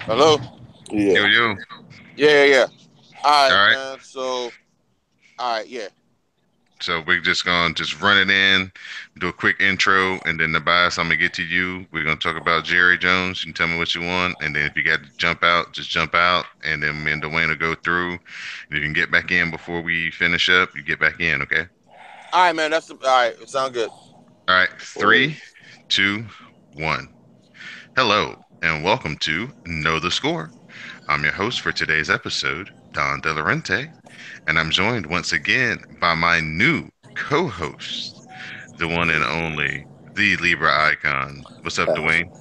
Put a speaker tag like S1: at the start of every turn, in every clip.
S1: Hello?
S2: Yeah.
S3: Yo, yo.
S1: Yeah. All
S3: All
S1: right,
S3: right.
S1: man. So, all right, yeah.
S3: So we're just gonna just run it in, do a quick intro, and then the bias I'm gonna get to you. We're gonna talk about Jerry Jones. You can tell me what you want, and then if you got to jump out, just jump out, and then me and Dwayne will go through. If you can get back in before we finish up, you get back in, okay?
S1: All right, man. All right. It sound good.
S3: All right.
S2: Word.
S3: Three, two, one. Hello, and welcome to Know the Score. I'm your host for today's episode, Don Delarente, and I'm joined once again by my new co-host, the one and only, the Libra icon. What's up,
S2: What's
S3: Dwayne?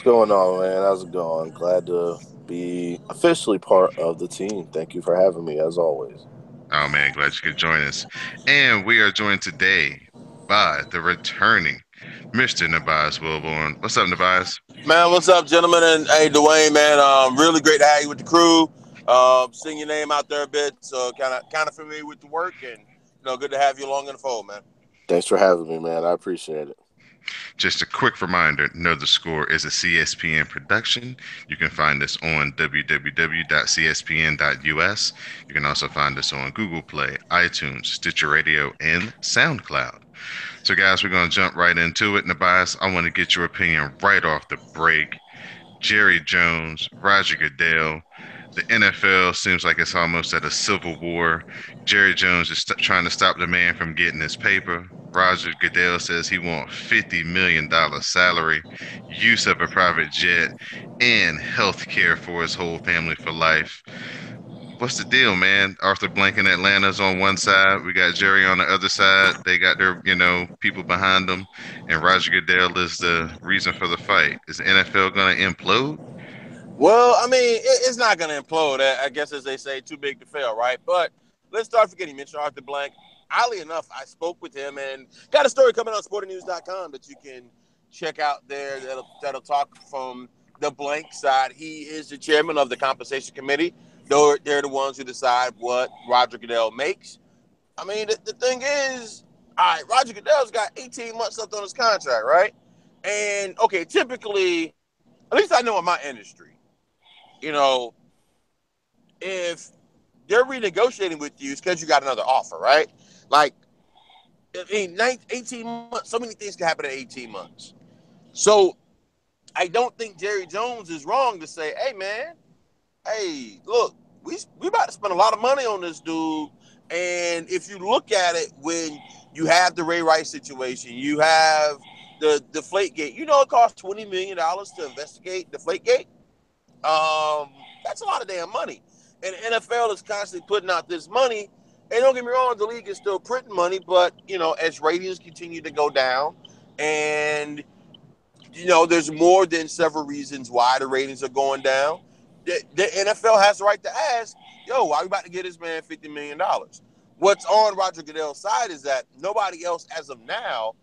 S2: going on, man? How's it going? Glad to be officially part of the team. Thank you for having me, as always.
S3: Oh man, glad you could join us. And we are joined today by the returning Mr. Nabias Wilborn. What's up, Nabias?
S1: Man, what's up, gentlemen? And hey, Dwayne, man. Really great to have you with the crew. Seeing your name out there a bit, so kind of familiar with the work, and good to have you along in the fold, man.
S2: Thanks for having me, man. I appreciate it.
S3: Just a quick reminder, Know the Score is a CSPN production. You can find us on www.cspn.us. You can also find us on Google Play, iTunes, Stitcher Radio, and SoundCloud. So, guys, we're going to jump right into it. Nabias, I want to get your opinion right off the break. Jerry Jones, Roger Goodell. The NFL seems like it's almost at a civil war. Jerry Jones is trying to stop the man from getting his paper. Roger Goodell says he wants $50 million salary, use of a private jet, and health care for his whole family for life. What's the deal, man? Arthur Blank in Atlanta's on one side. We got Jerry on the other side. They got their, people behind them. And Roger Goodell is the reason for the fight. Is the NFL going to implode?
S1: Well, I mean, it's not going to implode. I guess, as they say, too big to fail, right? But let's start forgetting. Mention Arthur Blank. Oddly enough, I spoke with him and got a story coming on sportingnews.com that you can check out there that'll talk from the Blank side. He is the chairman of the compensation committee. They're the ones who decide what Roger Goodell makes. I mean, the thing is, all right, Roger Goodell's got 18 months left on his contract, right? And okay, typically, at least I know in my industry, you know, if they're renegotiating with you, it's because you got another offer, right? Like, I mean, 18 months, so many things can happen in 18 months. So I don't think Jerry Jones is wrong to say, hey, man, hey, look, we about to spend a lot of money on this dude. And if you look at it, when you have the Ray Rice situation, you have the Deflategate. It costs $20 million to investigate Deflategate. That's a lot of damn money. And the NFL is constantly putting out this money. And don't get me wrong, the league is still printing money, but as ratings continue to go down, and there's more than several reasons why the ratings are going down. The NFL has the right to ask, yo, why are we about to get this man $50 million? What's on Roger Goodell's side is that nobody else, as of now,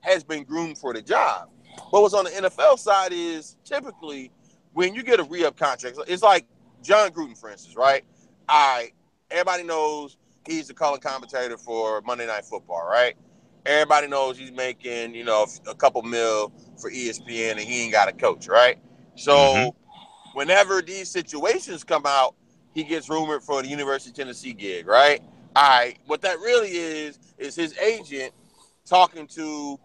S1: has been groomed for the job. But what's on the NFL side is typically when you get a re-up contract, it's like John Gruden, for instance, right? Everybody knows he's the color commentator for Monday Night Football, right? Everybody knows he's making, a couple mil for ESPN and he ain't got a coach, right?
S3: Mm-hmm.
S1: So whenever these situations come out, he gets rumored for the University of Tennessee gig, right? All right, what that really is his agent talking to,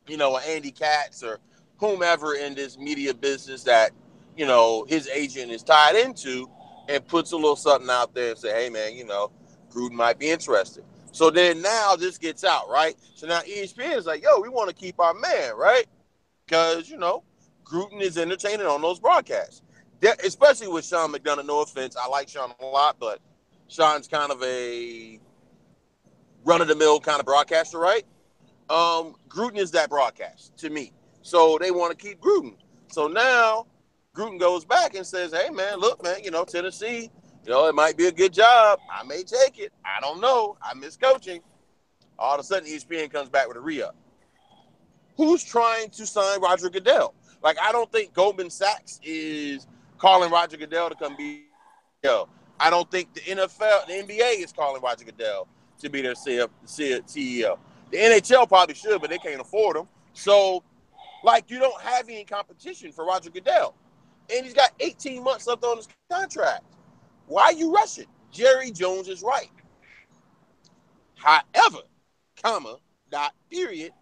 S1: Andy Katz or whomever in this media business that, his agent is tied into, and puts a little something out there and say, hey man, Gruden might be interested. So then now this gets out, right? So now ESPN is like, yo, we want to keep our man, right? Because, Gruden is entertaining on those broadcasts. Especially with Sean McDonough. No offense. I like Sean a lot, but Sean's kind of a run of the mill kind of broadcaster, right? Gruden is that broadcast to me. So they want to keep Gruden. So now Gruden goes back and says, hey, man, look, man, Tennessee, it might be a good job. I may take it. I don't know. I miss coaching. All of a sudden, ESPN comes back with a re-up. Who's trying to sign Roger Goodell? Like, I don't think Goldman Sachs is calling Roger Goodell to come be their CEO. I don't think the NFL, the NBA is calling Roger Goodell to be their CEO. The NHL probably should, but they can't afford him. So, like, you don't have any competition for Roger Goodell. and he's got 18 months left on his contract. Why are you rushing? Jerry Jones is right. However, comma, dot, period,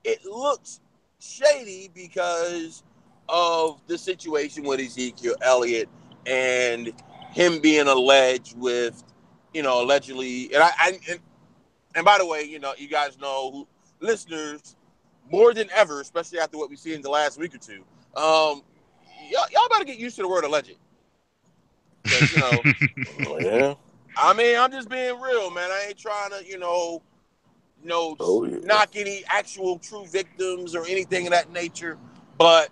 S1: it looks shady because of the situation with Ezekiel Elliott and him being alleged with, allegedly, and by the way, you guys know, listeners, more than ever, especially after what we've seen in the last week or two, y'all better get used to the word alleged. Because,
S2: Yeah.
S1: I mean, I'm just being real, man. I ain't trying to, knock any actual true victims or anything of that nature. But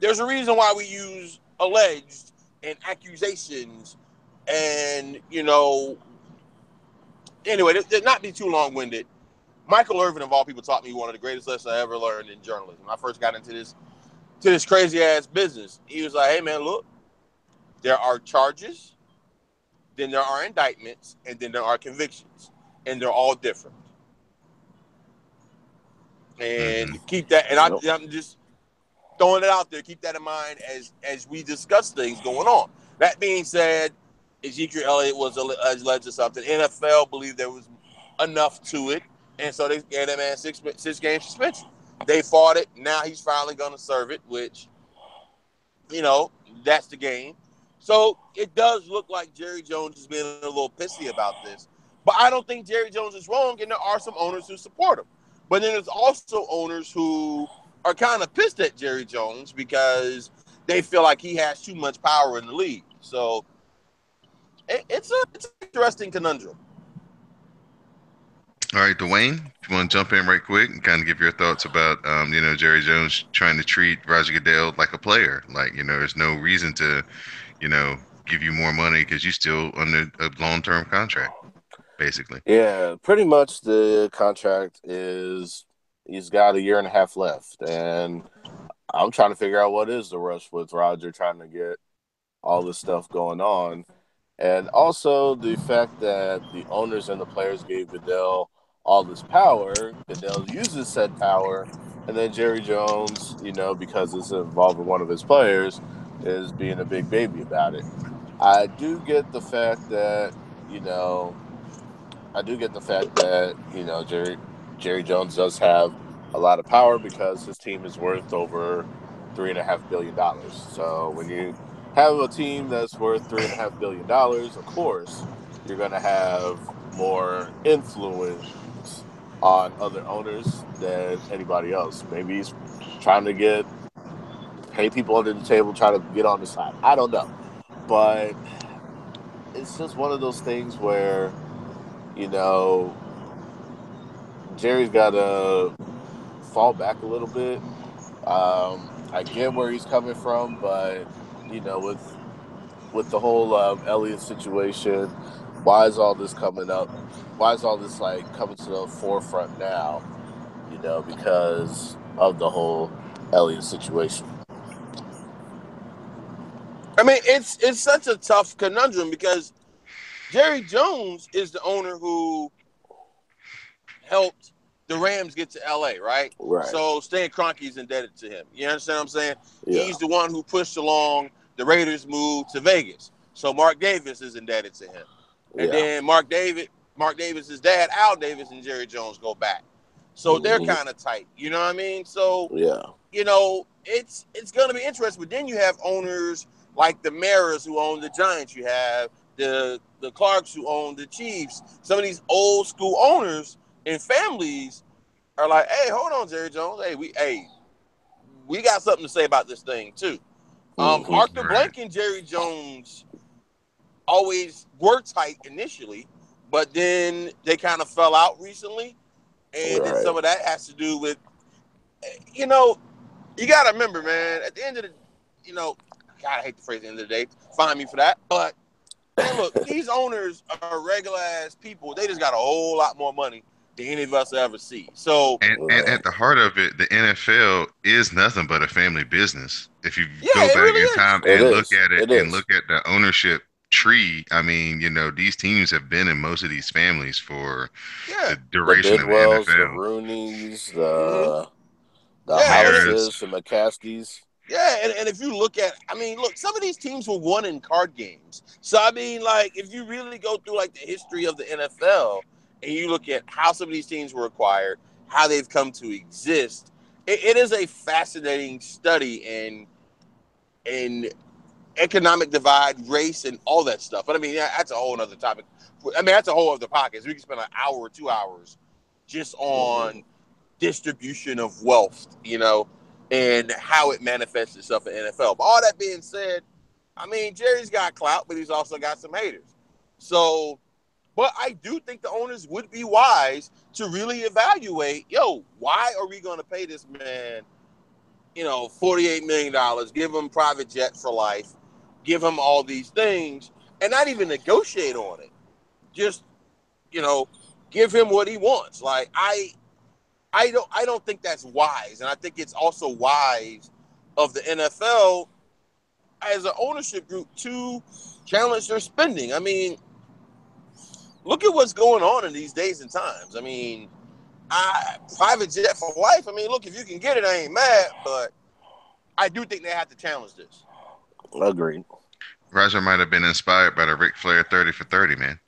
S1: there's a reason why we use alleged and accusations and, anyway, to not be too long-winded, Michael Irvin, of all people, taught me one of the greatest lessons I ever learned in journalism. When I first got into this crazy-ass business. He was like, hey, man, look, there are charges, then there are indictments, and then there are convictions. And they're all different. And keep that, and I'm just throwing it out there. Keep that in mind as we discuss things going on. That being said, Ezekiel Elliott was alleged to something. NFL believed there was enough to it, and so they gave that man six-game suspension. They fought it. Now he's finally going to serve it, which, that's the game. So it does look like Jerry Jones is being a little pissy about this. But I don't think Jerry Jones is wrong, and there are some owners who support him. But then there's also owners who are kind of pissed at Jerry Jones because they feel like he has too much power in the league. So it's an interesting conundrum.
S3: All right, Dwayne, if you want to jump in right quick and kind of give your thoughts about, Jerry Jones trying to treat Roger Goodell like a player. Like, there's no reason to, give you more money because you're still under a long-term contract, basically.
S2: Yeah, pretty much the contract is he's got 1.5 years left. And I'm trying to figure out what is the rush with Roger trying to get all this stuff going on. And also the fact that the owners and the players gave Goodell all this power, Goodell uses said power, and then Jerry Jones, because it's involving one of his players, is being a big baby about it. I do get the fact that, Jerry Jones does have a lot of power because his team is worth over $3.5 billion. So when you have a team that's worth $3.5 billion, of course, you're going to have more influence on other owners than anybody else. Maybe he's trying to pay people under the table, trying to get on the side. I don't know. But it's just one of those things where, Jerry's got to fall back a little bit. I get where he's coming from, but, with the whole Elliott situation, why is all this coming up? Why is all this coming to the forefront now? Because of the whole Elliott situation.
S1: I mean, it's such a tough conundrum because Jerry Jones is the owner who helped the Rams get to LA, right?
S2: Right.
S1: So Stan Kroenke is indebted to him. You understand what I'm saying?
S2: Yeah.
S1: He's the one who pushed along the Raiders' move to Vegas. So Mark Davis is indebted to him. And then Mark Davis's dad, Al Davis, and Jerry Jones go back. So they're kind of tight. You know what I mean? So, it's going to be interesting. But then you have owners like the Maras who own the Giants. You have the Clarks who own the Chiefs. Some of these old school owners and families are like, hey, hold on, Jerry Jones. Hey, we got something to say about this thing too. Arthur Blank and Jerry Jones always were tight initially, but then they kind of fell out recently. And then some of that has to do with, you got to remember, man, at the end of the, God, I hate the phrase the end of the day. Find me for that. But, man, look, these owners are regular-ass people. They just got a whole lot more money than any of us ever see. So,
S3: and at the heart of it, the NFL is nothing but a family business. If you go back
S1: really
S3: in time
S2: and
S3: look at it and look at the ownership tree, I mean, these teams have been in most of these families for the duration of the NFL.
S2: The Rooneys, the Houses, the McCaskies.
S1: Yeah, and if you look at, I mean, look, some of these teams were won in card games. So I mean, like, if you really go through like the history of the NFL and you look at how some of these teams were acquired, how they've come to exist, it is a fascinating study in economic divide, race, and all that stuff. But I mean, that's a whole other topic. I mean, that's a whole other podcast. We can spend an hour or 2 hours just on distribution of wealth, and how it manifests itself in NFL. But all that being said, I mean, Jerry's got clout, but he's also got some haters. So, but I do think the owners would be wise to really evaluate, why are we going to pay this man, $48 million, give him private jet for life, give him all these things, and not even negotiate on it. Just, give him what he wants. Like, I don't think that's wise, and I think it's also wise of the NFL as an ownership group to challenge their spending. I mean, look at what's going on in these days and times. I mean, private jet for life. I mean, look, if you can get it, I ain't mad, but I do think they have to challenge this.
S2: Agreed.
S3: Roger might have been inspired by the Ric Flair 30 for 30, man.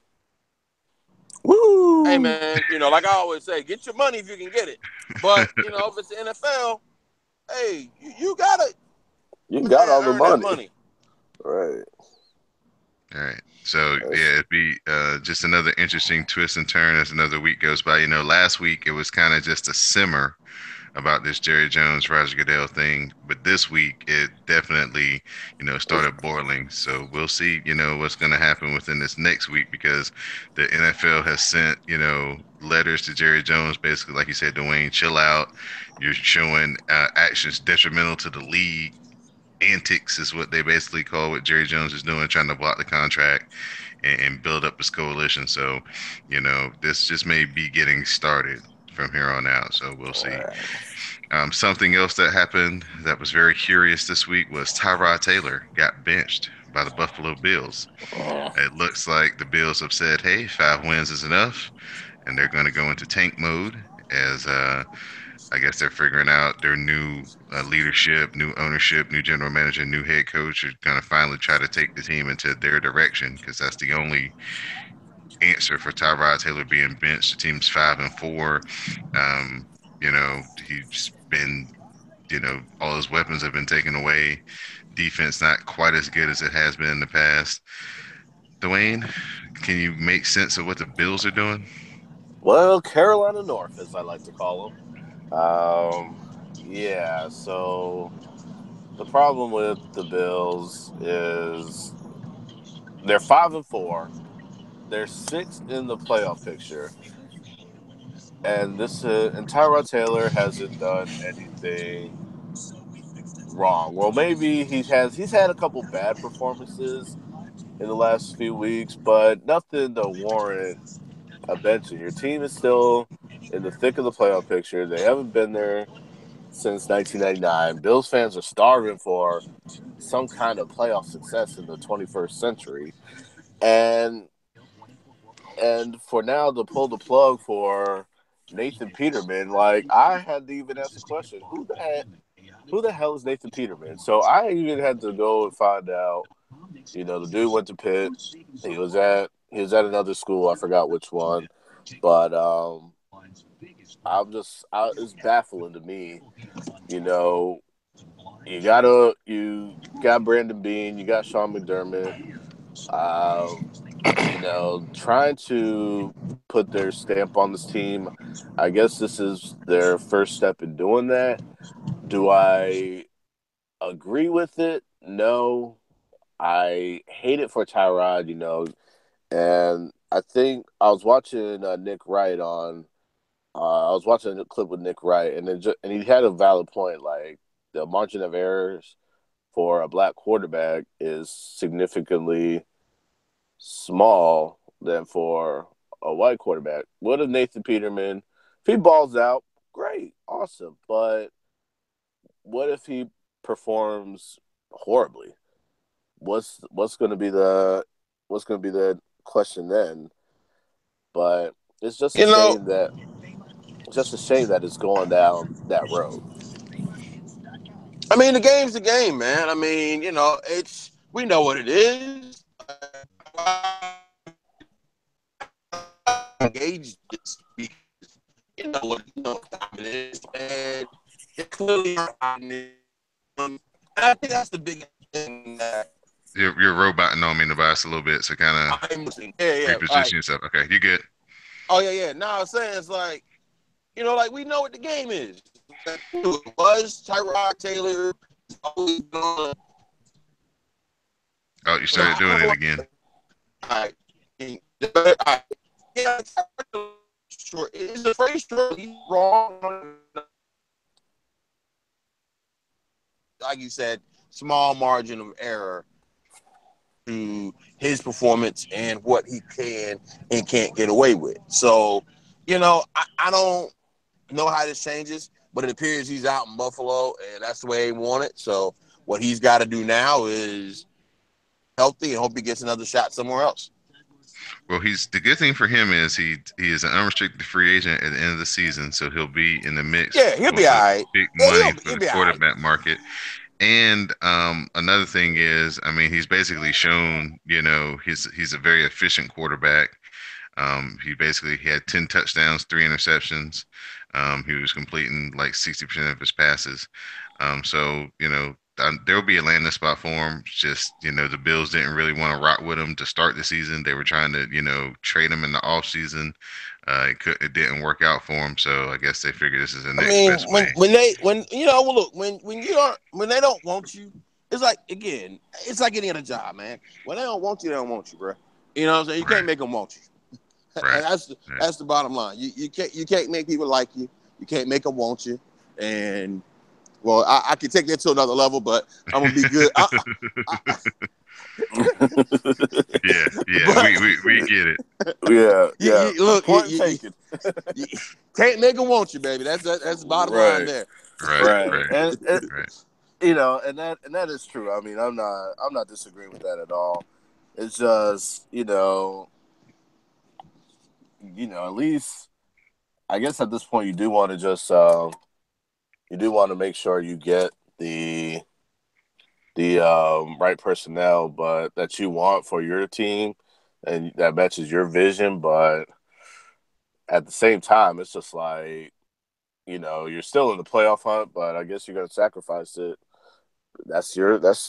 S2: Woo!
S1: Hey, man, like I always say, get your money if you can get it. But, if it's the NFL, hey, you got to
S2: all the money.
S1: That money.
S2: Right.
S3: All right. So, yeah, it'd be just another interesting twist and turn as another week goes by. Last week it was kind of just a simmer about this Jerry Jones, Roger Goodell thing. But this week it definitely, started boiling. So we'll see, what's going to happen within this next week, because the NFL has sent, letters to Jerry Jones, basically, like you said, Dwayne, chill out. You're showing actions detrimental to the league. Antics is what they basically call what Jerry Jones is doing, trying to block the contract and build up his coalition. So, this just may be getting started from here on out. So we'll see. Something else that happened that was very curious this week was Tyrod Taylor got benched by the Buffalo Bills. It looks like the Bills have said, hey, 5 wins is enough, and they're going to go into tank mode as I guess they're figuring out their new leadership, new ownership, new general manager, new head coach are going to finally try to take the team into their direction, because that's the only answer for Tyrod Taylor being benched. The team's 5-4. He's been, all his weapons have been taken away. Defense not quite as good as it has been in the past. Dwayne, can you make sense of what the Bills are doing?
S2: Well, Carolina North, as I like to call them. Yeah, so the problem with the Bills is they're 5-4. They're 6th in the playoff picture. And and Tyrod Taylor hasn't done anything wrong. Well, maybe he's had a couple bad performances in the last few weeks, but nothing to warrant a benching. Your team is still in the thick of the playoff picture. They haven't been there since 1999. Bills fans are starving for some kind of playoff success in the 21st century. And for now to pull the plug for Nathan Peterman, like, I had to even ask the question, who the hell is Nathan Peterman? So I even had to go and find out. The dude went to Pitt. He was at another school. I forgot which one, but it's baffling to me. You got Brandon Beane, you got Sean McDermott. Trying to put their stamp on this team. I guess this is their first step in doing that. Do I agree with it? No. I hate it for Tyrod, and I think I was watching Nick Wright on. I was watching a clip with Nick Wright, and he had a valid point. Like, the margin of errors for a black quarterback is significantly small than for a white quarterback. What if Nathan Peterman, if he balls out, great, awesome. But what if he performs horribly? What's going to be the question then? But it's just a shame that it's going down that road.
S1: I mean, the game's the game, man. I mean, we know what it is. Engaged this because what time it is, and it clearly. And I think that's the biggest thing that
S3: You're roboting on me, Tobias, a little bit, so kind of
S1: I'm missing. Yeah.
S3: reposition yourself. Okay, you good?
S1: Oh yeah. No, I'm saying it's like, like we know what the game is. It was Tyrod Taylor. Always gonna,
S3: Oh, you started doing it again.
S1: I, yeah, sure. Is the phrase short? He's wrong. Like you said, small margin of error to his performance and what he can and can't get away with. So, I don't know how this changes, but it appears he's out in Buffalo, and that's the way he want it. So, what he's got to do now is healthy and hope he gets another shot somewhere else.
S3: Well, the good thing for him is he is an unrestricted free agent at the end of the season, so he'll be in the mix.
S1: Yeah, he'll be all right.
S3: Big money for the quarterback market. And another thing is, I mean, he's basically shown, he's a very efficient quarterback. He had 10 touchdowns, 3 interceptions. He was completing like 60% of his passes. So, there will be a landing spot for him. Just, the Bills didn't really want to rock with him to start the season. They were trying to, trade him in the offseason. It didn't work out for him, so I guess they figured this is the next best way.
S1: When they don't want you, it's like, again, it's like any other job, man. When they don't want you, they don't want you, bro. You know what I'm saying? You can't make them want you.
S3: Right.
S1: And that's the bottom line. You can't make people like you. You can't make them want you. And well, I can take that to another level, but I'm gonna be good.
S3: Yeah, but, we get it.
S2: Yeah.
S1: Look, you can't make them want you, baby. That's the bottom line there.
S3: Right.
S2: And and that is true. I mean, I'm not disagreeing with that at all. It's just, at least I guess at this point you do want to just make sure you get the right personnel, but that you want for your team and that matches your vision. But at the same time, it's just like, you're still in the playoff hunt, but I guess you're going to sacrifice it. That's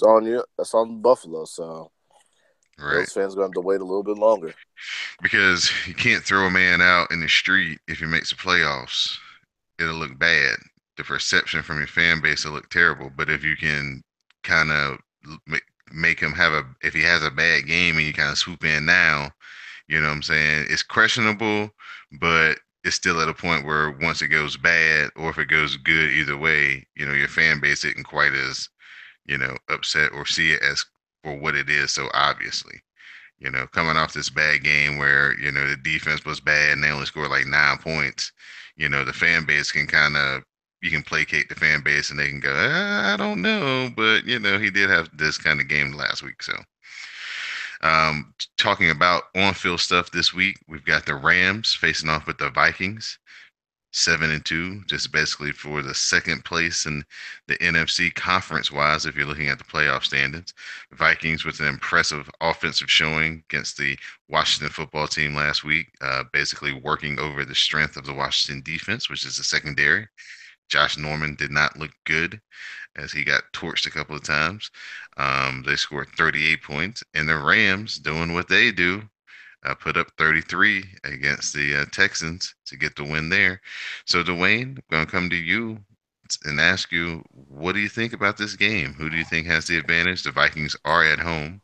S2: on you. That's on Buffalo. So those fans are going to have to wait a little bit longer.
S3: Because you can't throw a man out in the street if he makes the playoffs. It'll look bad. The perception from your fan base will look terrible. But if you can kind of make him if he has a bad game and you kind of swoop in now, you know what I'm saying? It's questionable, but it's still at a point where once it goes bad or if it goes good, either way, your fan base isn't quite as, upset or see it as for what it is. So obviously, coming off this bad game where, the defense was bad and they only scored like 9 points, the fan base can you can placate the fan base and they can go, I don't know, but he did have this kind of game last week. So, talking about on-field stuff this week, we've got the Rams facing off with the Vikings, 7-2, just basically for the second place in the NFC conference-wise. If you're looking at the playoff standings, the Vikings with an impressive offensive showing against the Washington football team last week, basically working over the strength of the Washington defense, which is the secondary. Josh Norman did not look good as he got torched a couple of times. They scored 38 points, and the Rams doing what they do, put up 33 against the Texans to get the win there. So, Dwayne, I'm going to come to you and ask you, what do you think about this game? Who do you think has the advantage? The Vikings are at home,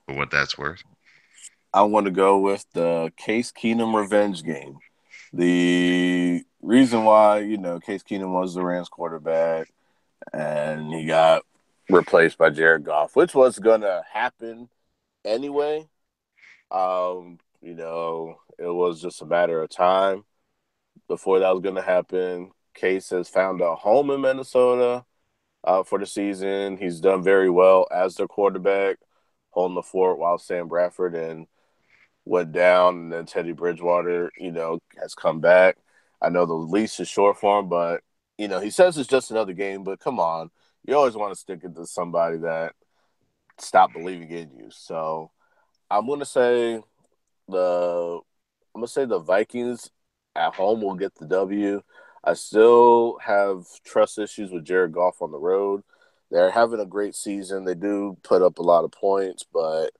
S3: for what that's worth.
S2: I want to go with the Case Keenum revenge game. The reason why, Case Keenum was the Rams quarterback and he got replaced by Jared Goff, which was going to happen anyway. It was just a matter of time before that was going to happen. Case has found a home in Minnesota for the season. He's done very well as their quarterback, holding the fort while Sam Bradford went down, and then Teddy Bridgewater, has come back. I know the leash is short for him, but, he says it's just another game, but come on. you always want to stick it to somebody that stopped believing in you. So I'm gonna say the the Vikings at home will get the W. I still have trust issues with Jared Goff on the road. They're having a great season. They do put up a lot of points, but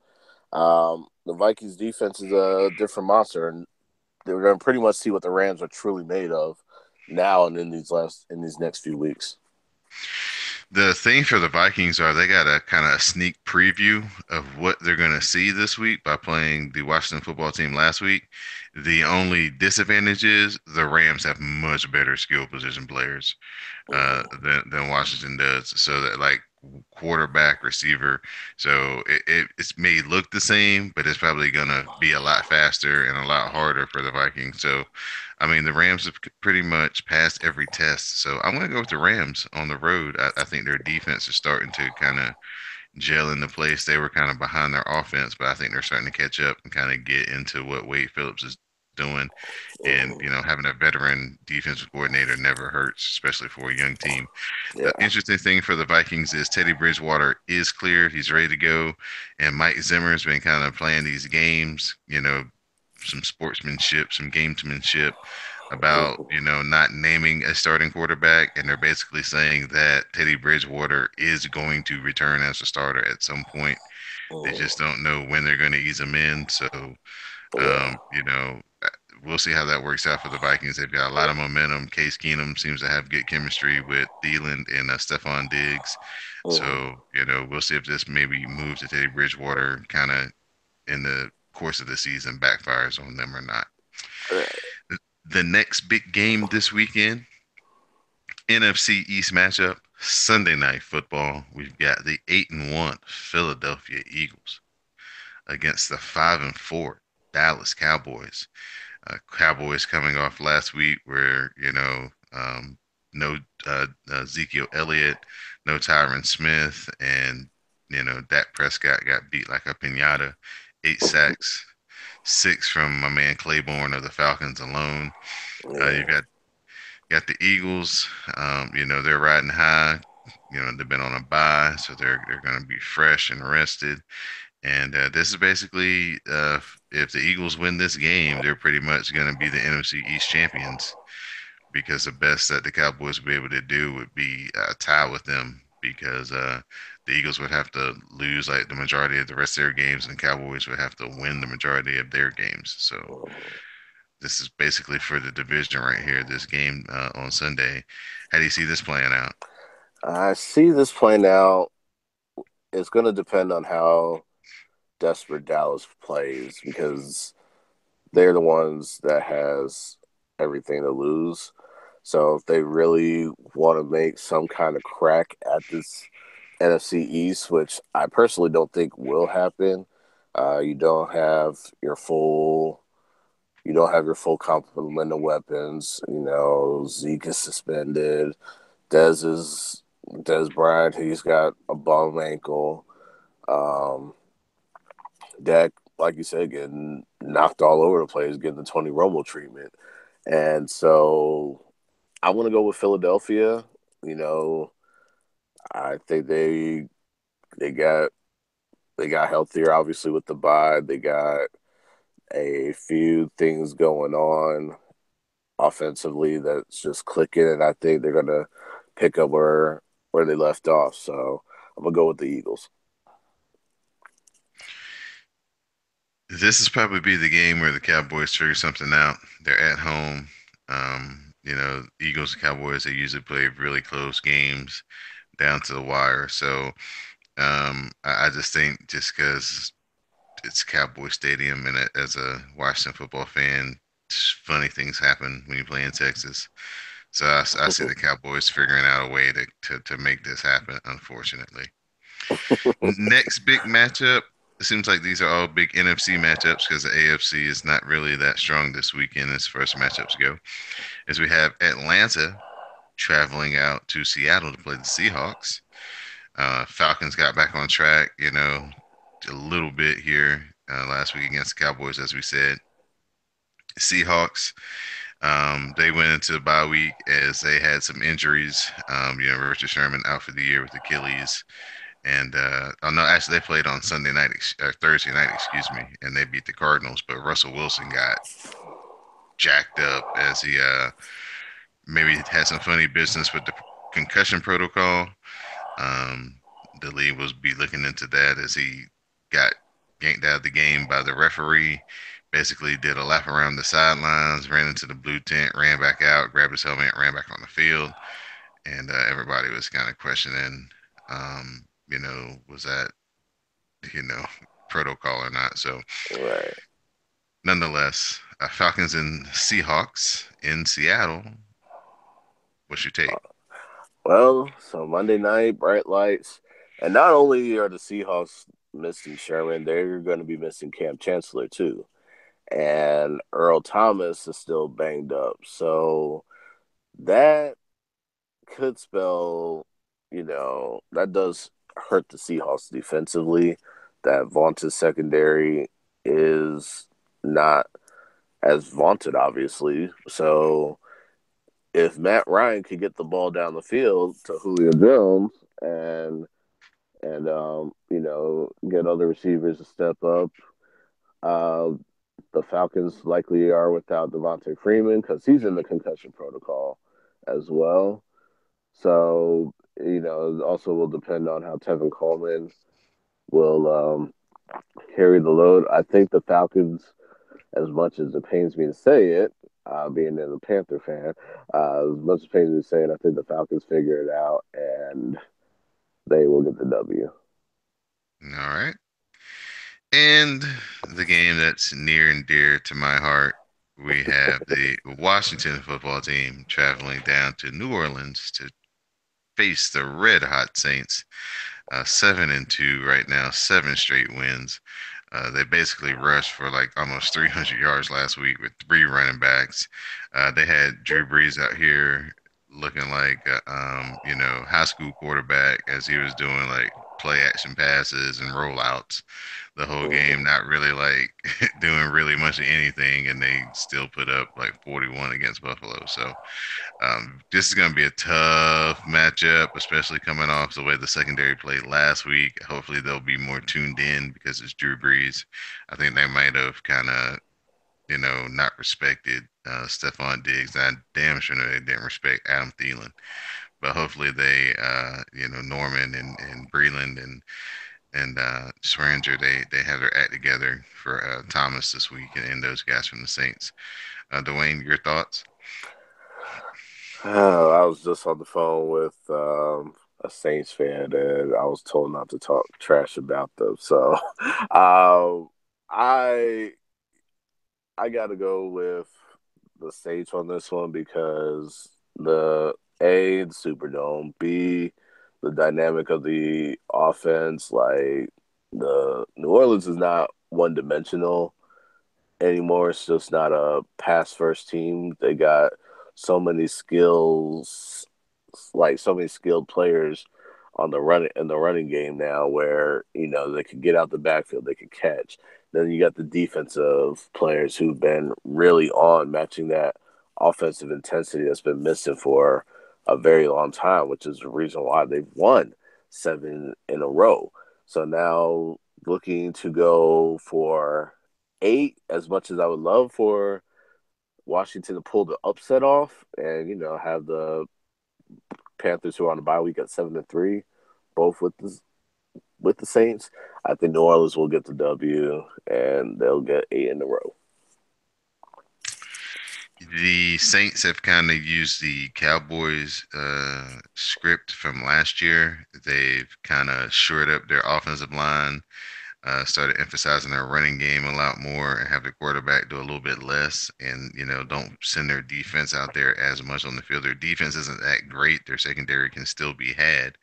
S2: the Vikings defense is a different monster, and they're going to pretty much see what the Rams are truly made of now and in these next few weeks.
S3: The thing for the Vikings are they got a kind of sneak preview of what they're going to see this week by playing the Washington football team last week. The only disadvantage is the Rams have much better skill position players than Washington does. So that like quarterback, receiver. So it may look the same, but it's probably going to be a lot faster and a lot harder for the Vikings. So, I mean, the Rams have pretty much passed every test. So I'm going to go with the Rams on the road. I think their defense is starting to kind of gel into place. They were kind of behind their offense, but I think they're starting to catch up and kind of get into what Wade Phillips is doing. And, having a veteran defensive coordinator never hurts, especially for a young team.
S2: Yeah.
S3: The interesting thing for the Vikings is Teddy Bridgewater is cleared. He's ready to go. And Mike Zimmer's been kind of playing these games, some sportsmanship, some gamesmanship about, not naming a starting quarterback. And they're basically saying that Teddy Bridgewater is going to return as a starter at some point. They just don't know when they're going to ease him in. So, we'll see how that works out for the Vikings. They've got a lot of momentum. Case Keenum seems to have good chemistry with Thielen and Stephon Diggs. So, we'll see if this maybe moves to Teddy Bridgewater kind of in the course of the season backfires on them or not. The next big game this weekend, NFC East matchup, Sunday Night Football. We've got the 8-1 Philadelphia Eagles against the 5-4 Dallas Cowboys. Cowboys coming off last week where, no Ezekiel Elliott, no Tyron Smith, and, Dak Prescott got beat like a pinata. 8 sacks, 6 from my man Claiborne of the Falcons alone. You've got the Eagles. They're riding high. They've been on a bye, so they're going to be fresh and rested. And this is basically, if the Eagles win this game, they're pretty much going to be the NFC East champions, because the best that the Cowboys would be able to do would be tie with them, because the Eagles would have to lose like the majority of the rest of their games, and the Cowboys would have to win the majority of their games. So this is basically for the division right here, this game on Sunday. How do you see this playing out?
S2: I see this playing out. It's going to depend on how desperate Dallas plays, because they're the ones that has everything to lose. So if they really want to make some kind of crack at this NFC East, which I personally don't think will happen, you don't have your full complement of weapons. Zeke is suspended. Dez Bryant, he's got a bum ankle. Dak, like you said, getting knocked all over the place, getting the Tony Romo treatment. And so I want to go with Philadelphia. I think they got healthier, obviously, with the bye. They got a few things going on offensively that's just clicking, and I think they're gonna pick up where they left off. So I'm gonna go with the Eagles.
S3: This is probably be the game where the Cowboys figure something out. They're at home. Eagles and Cowboys, they usually play really close games down to the wire. So I just think just because it's Cowboy Stadium, and as a Washington football fan, funny things happen when you play in Texas. So I see the Cowboys figuring out a way to make this happen, unfortunately. Next big matchup. It seems like these are all big NFC matchups because the AFC is not really that strong this weekend as far as matchups go. As we have Atlanta traveling out to Seattle to play the Seahawks. Falcons got back on track, a little bit here last week against the Cowboys, as we said. Seahawks, They went into the bye week as they had some injuries. Richard Sherman out for the year with Achilles, and oh no, actually they played on Sunday night, Thursday night, excuse me, and they beat the Cardinals. But Russell Wilson got jacked up as he maybe had some funny business with the concussion protocol. Um, the league will be looking into that as he got yanked out of the game by the referee. Basically, did a lap around the sidelines, ran into the blue tent, ran back out, grabbed his helmet, ran back on the field, and everybody was kind of questioning, was that you know protocol or not. So,
S2: Right.
S3: nonetheless, Falcons and Seahawks in Seattle. What's your take?
S2: Well, so Monday night, bright lights. And not only are the Seahawks missing Sherman, they're going to be missing Cam Chancellor too. And Earl Thomas is still banged up. So that could spell, that does hurt the Seahawks defensively. That vaunted secondary is not as vaunted, obviously. So if Matt Ryan could get the ball down the field to Julio Jones and get other receivers to step up, uh, the Falcons likely are without Devontae Freeman because he's in the concussion protocol as well. So it also will depend on how Tevin Coleman will carry the load. I think the Falcons, as much as it pains me to say it, being a Panther fan, as much as it pains me to say it, I think the Falcons figure it out and they will get the W.
S3: All right. And the game that's near and dear to my heart, we have the Washington football team traveling down to New Orleans to face the red hot Saints. 7-2 right now, 7 straight wins. They basically rushed for like almost 300 yards last week with 3 running backs. They had Drew Brees out here looking like high school quarterback as he was doing like play action passes and rollouts the whole
S2: Mm-hmm.
S3: game, not really like doing really much of anything, and they still put up like 41 against Buffalo. So this is going to be a tough matchup, especially coming off the way the secondary played last week. Hopefully, they'll be more tuned in because it's Drew Brees. I think they might have kind of, not respected Stephon Diggs. I damn sure know they didn't respect Adam Thielen. But hopefully, Norman and Breland and Swearinger, they have their act together for Thomas this week and those guys from the Saints. Dwayne, your thoughts?
S2: I was just on the phone with a Saints fan, and I was told not to talk trash about them. So, I I got to go with the Saints on this one because the Superdome, B, the dynamic of the offense. Like the New Orleans is not one dimensional anymore. It's just not a pass first team. They got so many skills, like so many skilled players on the running game now, where they could get out the backfield, they could catch. Then you got the defensive players who've been really on matching that offensive intensity that's been missing for a very long time, which is the reason why they've won 7 in a row. So now looking to go for 8, as much as I would love for Washington to pull the upset off and have the Panthers who are on the bye week at 7-3, both with the Saints. I think New Orleans will get the W and they'll get 8 in a row.
S3: The Saints have kind of used the Cowboys script from last year. They've kind of shored up their offensive line, started emphasizing their running game a lot more, and have the quarterback do a little bit less, and don't send their defense out there as much on the field. Their defense isn't that great. Their secondary can still be had,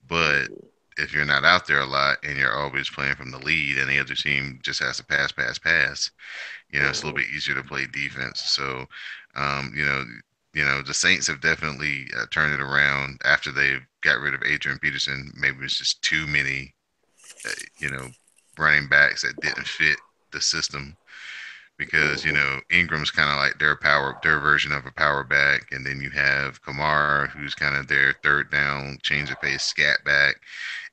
S3: but if you're not out there a lot and you're always playing from the lead, and the other team just has to pass, pass, pass, it's a little
S2: Mm-hmm.
S3: bit easier to play defense. So, um, you know, the Saints have definitely turned it around after they got rid of Adrian Peterson. Maybe it's just too many, uh, you know, running backs that didn't fit the system. because Ingram's kind of like their version of a power back, and then you have Kamara, who's kind of their third down change of pace scat back,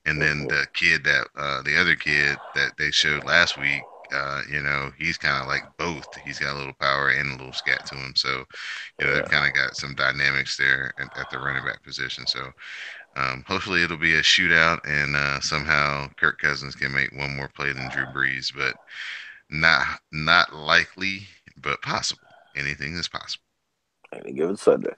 S3: and then the other kid that they showed last week, he's kind of like both. He's got a little power and a little scat to him, so they've kind of got some dynamics there at the running back position. So hopefully it'll be a shootout, and somehow Kirk Cousins can make one more play than Drew Brees, but not likely, but possible. Anything is possible.
S2: Any given Sunday.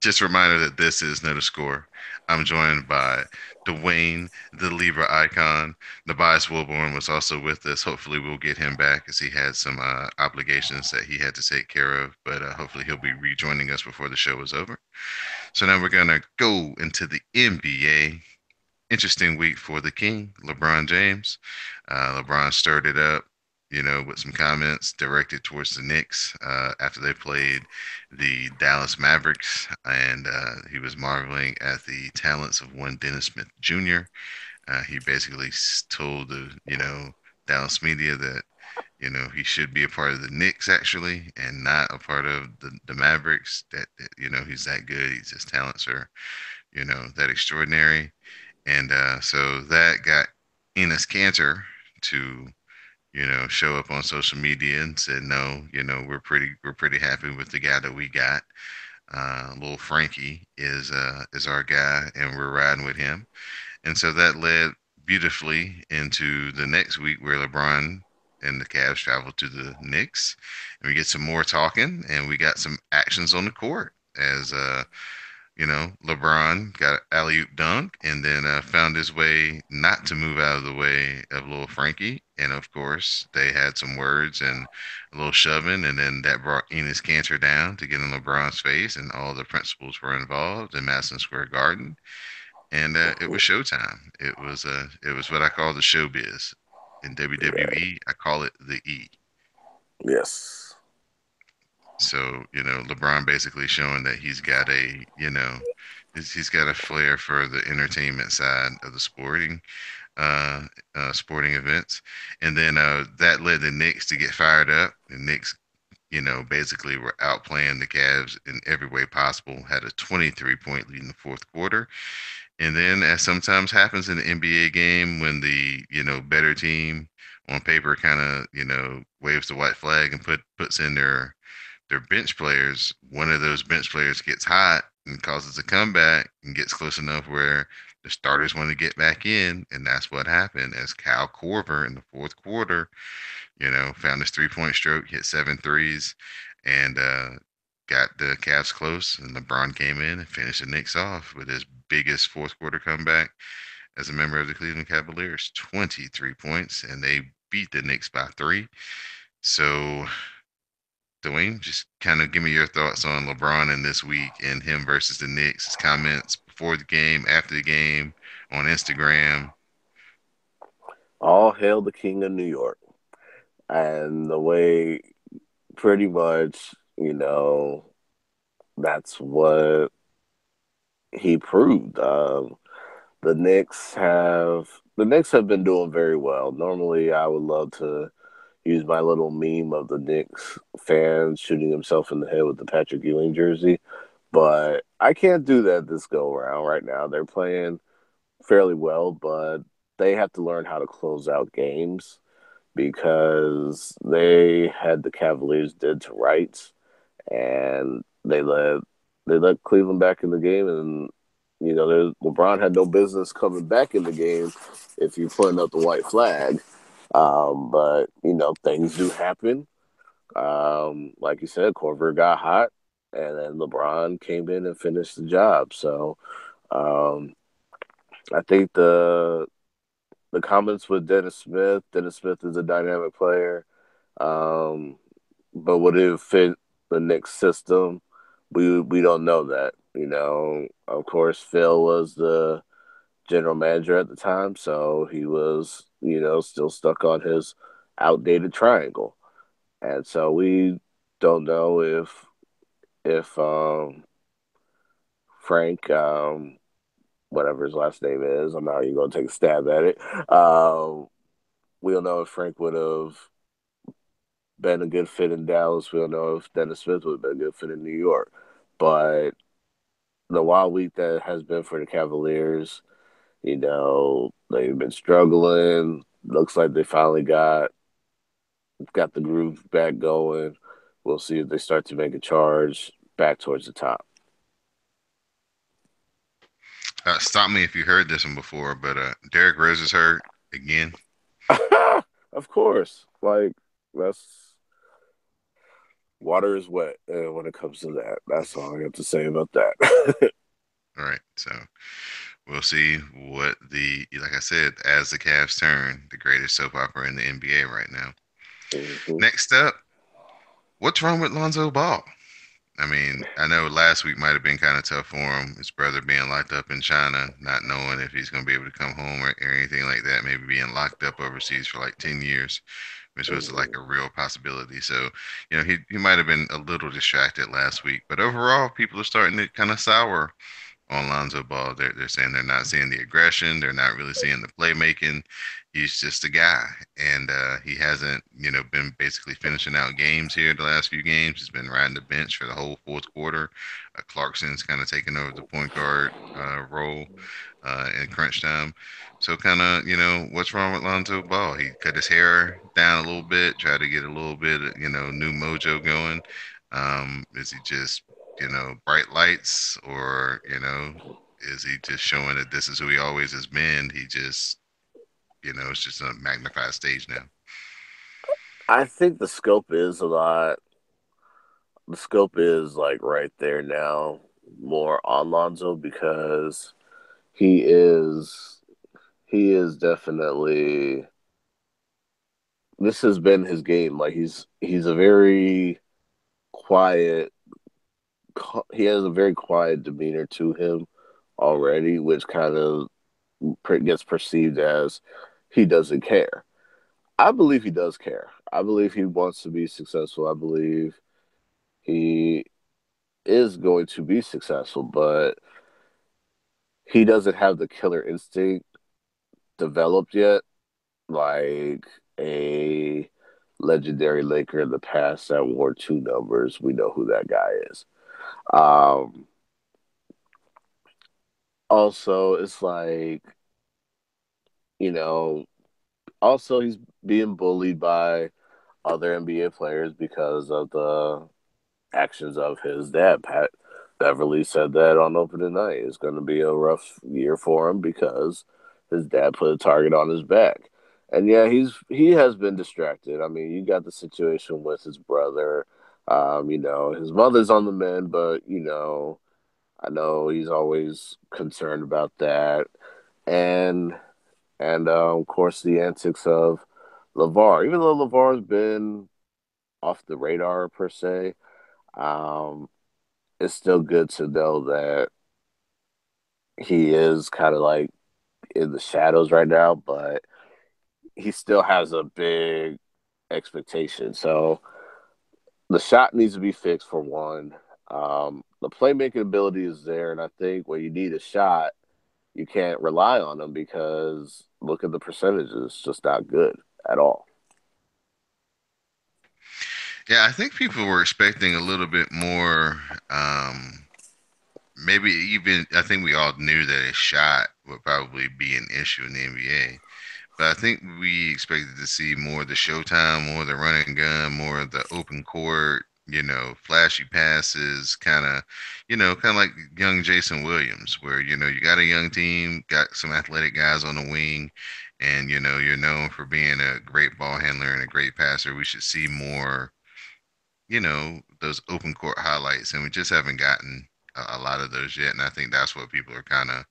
S3: Just a reminder that this is Know the Score. I'm joined by Dwayne, the Libra icon. Tobias Wilborn was also with us. Hopefully, we'll get him back as he had some obligations that he had to take care of. But hopefully, he'll be rejoining us before the show is over. So now we're gonna go into the NBA. Interesting week for the King, LeBron James. LeBron stirred it up, with some comments directed towards the Knicks after they played the Dallas Mavericks, and he was marveling at the talents of one Dennis Smith Jr. He basically told the Dallas media that he should be a part of the Knicks actually, and not a part of the Mavericks. That he's that good. His talents are that extraordinary. And so that got Enes Kanter to, show up on social media and said, no, we're pretty happy with the guy that we got. Little Frankie is our guy, and we're riding with him. And so that led beautifully into the next week where LeBron and the Cavs traveled to the Knicks, and we get some more talking, and we got some actions on the court as LeBron got an alley oop dunk and then found his way not to move out of the way of little Frankie. And of course, they had some words and a little shoving, and then that brought Enes Kanter down to get in LeBron's face, and all the principals were involved in Madison Square Garden, and it was showtime. It was what I call the showbiz. In WWE, I call it the E.
S2: Yes.
S3: So, LeBron basically showing that he's got a flair for the entertainment side of the uh, sporting events. And then that led the Knicks to get fired up. The Knicks, basically were outplaying the Cavs in every way possible, had a 23-point lead in the fourth quarter. And then, as sometimes happens in the NBA game, when the, better team on paper kind of, waves the white flag and puts in their bench players, one of those bench players gets hot and causes a comeback and gets close enough where the starters want to get back in, and that's what happened as Kyle Korver in the fourth quarter, found his 3-point stroke, hit 7 threes, and got the Cavs close, and LeBron came in and finished the Knicks off with his biggest fourth quarter comeback as a member of the Cleveland Cavaliers, 23 points, and they beat the Knicks by 3. So Dwayne, just kind of give me your thoughts on LeBron in this week and him versus the Knicks, his comments before the game, after the game, on Instagram.
S2: All hail the King of New York. And the way, pretty much, that's what he proved. The Knicks have been doing very well. Normally, I would love to use my little meme of the Knicks fan shooting himself in the head with the Patrick Ewing jersey, but I can't do that this go around right now. They're playing fairly well, but they have to learn how to close out games because they had the Cavaliers dead to rights, and they let Cleveland back in the game, and LeBron had no business coming back in the game if you're putting up the white flag. But things do happen. Like you said, Corver got hot, and then LeBron came in and finished the job. So um, I think the comments with Dennis Smith. Dennis Smith is a dynamic player, um, but would it fit the Knicks system? We don't know that. Of course, Phil was the general manager at the time, so he was still stuck on his outdated triangle, and so we don't know if Frank, whatever his last name is, I'm not even going to take a stab at it. We don't know if Frank would have been a good fit in Dallas. We don't know if Dennis Smith would have been a good fit in New York. But the wild week that has been for the Cavaliers, they've been struggling. Looks like they finally got the groove back going. We'll see if they start to make a charge back towards the top.
S3: Stop me if you heard this one before, but Derrick Rose is hurt again.
S2: Of course, like that's water is wet when it comes to that. That's all I have to say about that.
S3: All right, so we'll see what like I said, as the Cavs turn, the greatest soap opera in the NBA right now.
S2: Mhm.
S3: Next up, what's wrong with Lonzo Ball? I mean, I know last week might have been kind of tough for him. His brother being locked up in China, not knowing if he's going to be able to come home or anything like that. Maybe being locked up overseas for like 10 years, which was like
S2: Mhm.
S3: a real possibility. So, he might have been a little distracted last week. But overall, people are starting to kind of sour on Lonzo Ball. They're saying they're not seeing the aggression. They're not really seeing the playmaking. He's just a guy, and he hasn't, been basically finishing out games here the last few games. He's been riding the bench for the whole fourth quarter. Clarkson's kind of taken over the point guard role in crunch time. So kind of, what's wrong with Lonzo Ball? He cut his hair down a little bit, tried to get a little bit, of, new mojo going. Is he just bright lights, or is he just showing that this is who he always has been? He just, it's just a magnified stage now.
S2: I think the scope is a lot. The scope is like right there now, more on Lonzo because he is he is definitely this has been his game. Like he's a very quiet he has a very quiet demeanor to him already, which kind of gets perceived as he doesn't care. I believe he does care. I believe he wants to be successful. I believe he is going to be successful, but he doesn't have the killer instinct developed yet, like a legendary Laker in the past that wore two numbers. We know who that guy is. Um, Also, it's like, you know, also he's being bullied by other NBA players because of the actions of his dad. Pat Beverly said that on opening night. It's going to be a rough year for him because his dad put a target on his back. And yeah, he has been distracted. I mean, you got the situation with his brother. His mother's on the mend, but I know he's always concerned about that. And of course the antics of LeVar. Even though LeVar's been off the radar per se, um, it's still good to know that he is kind of like in the shadows right now, but he still has a big expectation. So the shot needs to be fixed for one. The playmaking ability is there, and I think when you need a shot, you can't rely on them because look at the percentages; it's just not good at all.
S3: Yeah, I think people were expecting a little bit more. Maybe even I think we all knew that a shot would probably be an issue in the NBA. But I think we expected to see more of the showtime, more of the run and gun, more of the open court, flashy passes, kind of like young Jason Williams, where, you got a young team, got some athletic guys on the wing, and, you're known for being a great ball handler and a great passer. We should see more, those open court highlights, and we just haven't gotten a lot of those yet. And I think that's what people are kind of,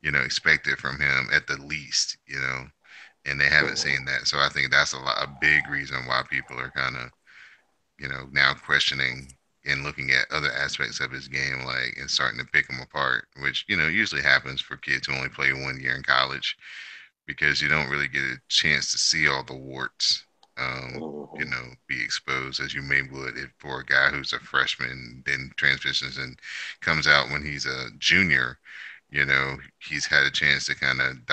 S3: expected from him at the least, and they haven't seen that. So I think that's a big reason why people are kind of, now questioning and looking at other aspects of his game, like, and starting to pick him apart, which, usually happens for kids who only play 1 year in college because you don't really get a chance to see all the warts,
S2: Mhm.
S3: be exposed as you may would if for a guy who's a freshman, then transitions and comes out when he's a junior. He's had a chance to kind of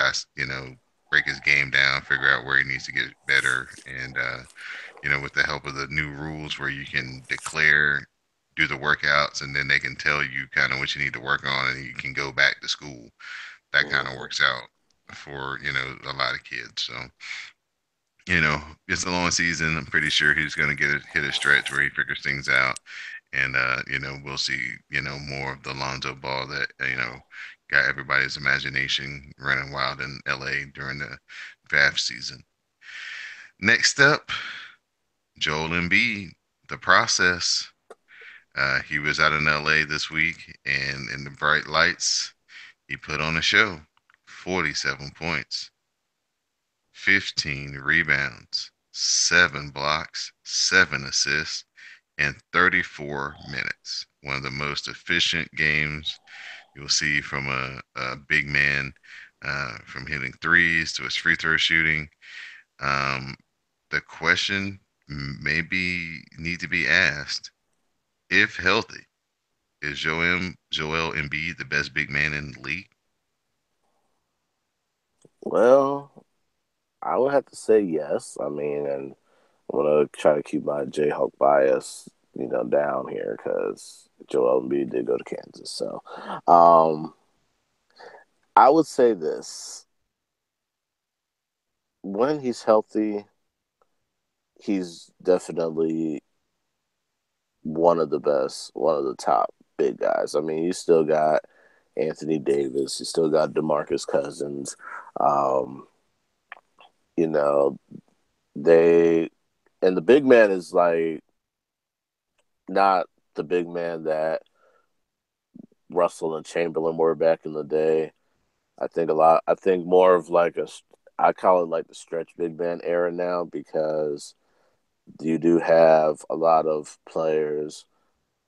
S3: break break his game down, figure out where he needs to get better, and with the help of the new rules where you can declare, do the workouts, and then they can tell you kind of what you need to work on, and you can go back to school. That kind of
S2: Mhm.
S3: works out for a lot of kids. So it's a long season. I'm pretty sure he's going to hit a stretch where he figures things out, and we'll see more of the Lonzo Ball that got everybody's imagination running wild in LA during the draft season. Next up, Joel Embiid, the process. He was out in LA this week, and in the bright lights, he put on a show. 47 points, 15 rebounds, 7 blocks, 7 assists, and 34 minutes. One of the most efficient games you'll see from a big man, from hitting threes to his free throw shooting. Um, the question maybe need to be asked, if healthy, is Joel Embiid the best big man in the league?
S2: Well, I would have to say yes. I mean, and I'm gonna try to keep my Jayhawk bias, down here because Joel Embiid did go to Kansas. So, um, I would say this: when he's healthy, he's definitely one of the best, one of the top big guys. I mean, you still got Anthony Davis, you still got DeMarcus Cousins. Um, you know, they and the big man is like not the big man that Russell and Chamberlain were back in the day. I think more of like I call it like the stretch big man era now because you do have a lot of players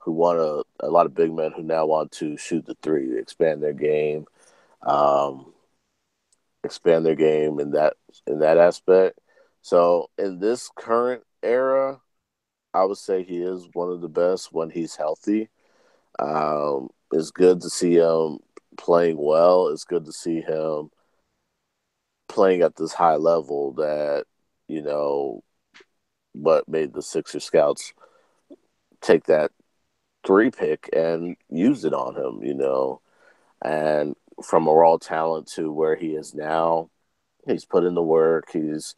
S2: who want a lot of big men who now want to shoot the three, um, expand their game in that aspect. So in this current era, I would say he is one of the best when he's healthy. It's good to see him playing well. It's good to see him playing at this high level that, you know, what made the Sixer scouts take that three pick and use it on him, And from a raw talent to where he is now, he's put in the work. He's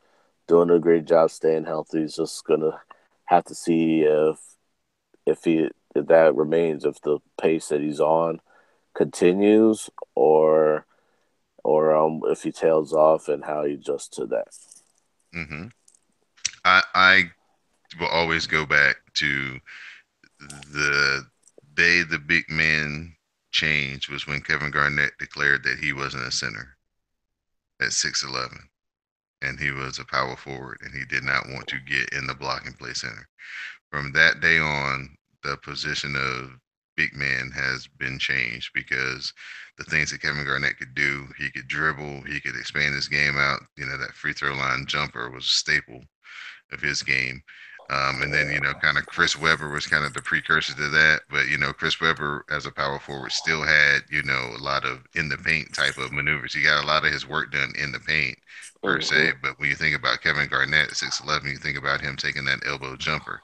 S2: doing a great job staying healthy. He's just gonna have to see if that remains, if the pace that he's on continues, or if he tails off and how he adjusts to that.
S3: hmm I will always go back to the day the big man changed was when Kevin Garnett declared that he wasn't a center at 6'11", and he was a power forward, and he did not want to get in the blocking play center. From that day on, the position of big man has been changed because the things that Kevin Garnett could do, he could dribble, he could expand his game out. That free throw line jumper was a staple of his game. And then,
S2: Yeah.
S3: kind of Chris Webber was kind of the precursor to that. But, Chris Webber as a power forward still had, a lot of in the paint type of maneuvers. He got a lot of his work done in the paint per
S2: Mm-hmm.
S3: se. But when you think about Kevin Garnett at 6'11", you think about him taking that elbow jumper,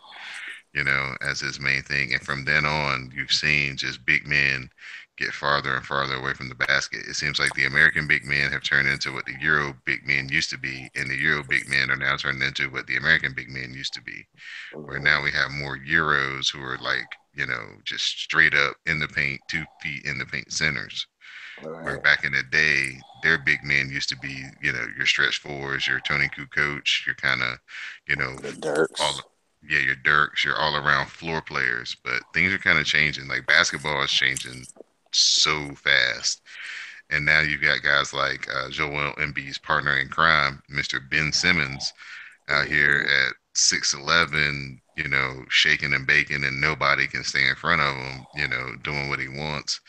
S3: as his main thing. And from then on, you've seen just big men get farther and farther away from the basket. It seems like the American big men have turned into what the Euro big men used to be, and the Euro big men are now turned into what the American big men used to be, where
S2: Mm-hmm.
S3: now we have more Euros who are like, just straight up in the paint, 2 feet in the paint centers.
S2: All
S3: Where
S2: right.
S3: back in the day, their big men used to be, your stretch fours, your Tony Kukoc, your kind of, you know,
S2: The
S3: all
S2: Dirks.
S3: yeah, your Dirks, your all around floor players. But things are kind of changing. Like basketball is changing so fast. And now you've got guys like Joel Embiid's partner in crime, Mr. Ben Simmons, out here
S2: Mm-hmm.
S3: at 6'11", shaking and baking, and nobody can stay in front of him, doing what he wants.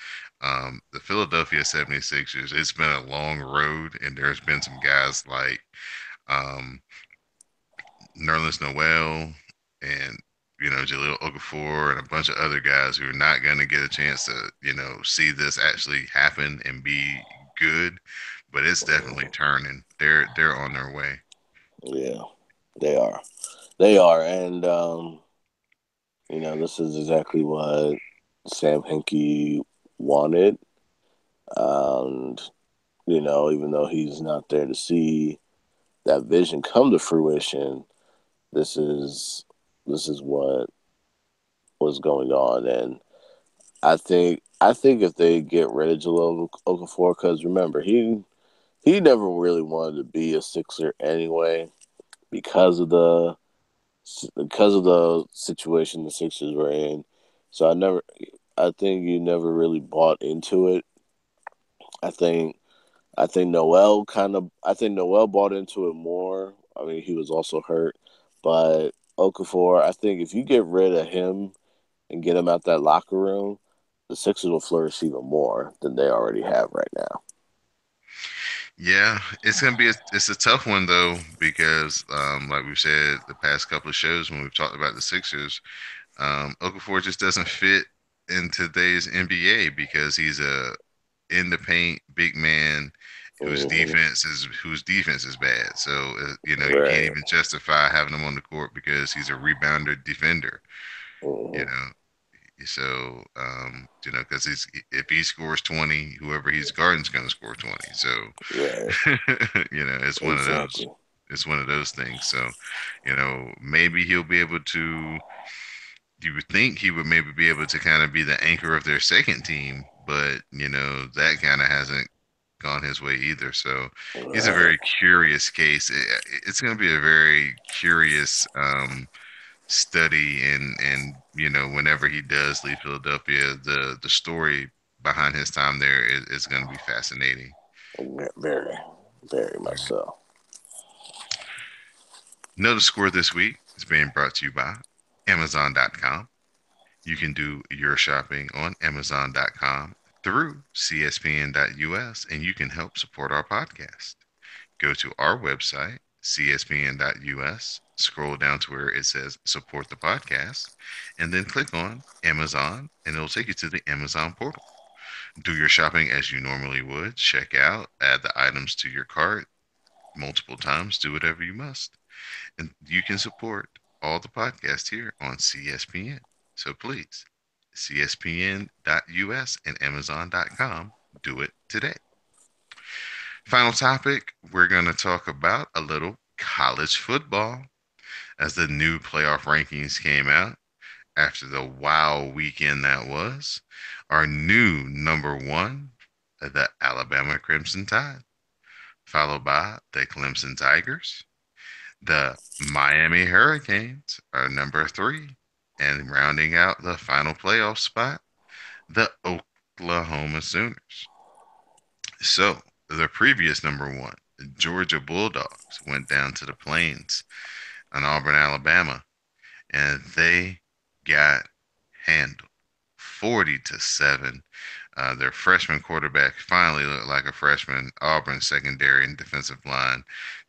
S3: The Philadelphia 76ers, it's been a long road, and there's been some guys like um, Nerlens Noel and Jaleel Okafor and a bunch of other guys who are not going to get a chance to see this actually happen and be good but it's definitely turning. They're on their way.
S2: Yeah, they are. They are, and this is exactly what Sam Hinkie wanted. And even though he's not there to see that vision come to fruition, this is what was going on, and I think if they get rid of Jahlil Okafor, because remember he never really wanted to be a Sixer anyway because of the situation the Sixers were in. So I think he never really bought into it. I think I think Noel bought into it more. I mean, he was also hurt, but Okafor, I think if you get rid of him and get him out that locker room, the Sixers will flourish even more than they already have right now.
S3: Yeah, it's gonna be it's a tough one though because like we've said the past couple of shows when we've talked about the Sixers, Okafor just doesn't fit in today's NBA because he's a in the paint big man
S2: Mm-hmm.
S3: whose defense is bad. So you can't
S2: Right.
S3: even justify having him on the court because he's a rebounder defender. You
S2: Mm-hmm.
S3: know, so because if he scores 20, whoever he's guarding's going to score 20. So
S2: Right.
S3: it's one of those.
S2: Exactly.
S3: It's one of those things. So maybe he'll be able to. You would think he would maybe be able to kind of be the anchor of their second team, but that kind of hasn't gone his way either. So he's a
S2: Right.
S3: very curious case. It's going to be a very curious study, and whenever he does leave Philadelphia, the story behind his time there is going to be fascinating.
S2: Very, very much
S3: Right.
S2: so.
S3: Another score this week is being brought to you by Amazon.com. You can do your shopping on Amazon.com through CSPN.us, and you can help support our podcast. Go to our website, CSPN.us, scroll down to where it says support the podcast, and then click on Amazon, and it'll take you to the Amazon portal. Do your shopping as you normally would, check out, add the items to your cart multiple times, do whatever you must. And you can support all the podcasts here on CSPN. So please, CSPN.us and Amazon.com, do it today. Final topic, we're going to talk about a little college football as the new playoff rankings came out after the wow weekend that was. Our new number one, the Alabama Crimson Tide, followed by the Clemson Tigers. The Miami Hurricanes are number three, and rounding out the final playoff spot, the Oklahoma Sooners. So, the previous number one, the Georgia Bulldogs, went down to the Plains in Auburn, Alabama, and they got handled 40-7. Their freshman quarterback finally looked like a freshman. Auburn's secondary and defensive line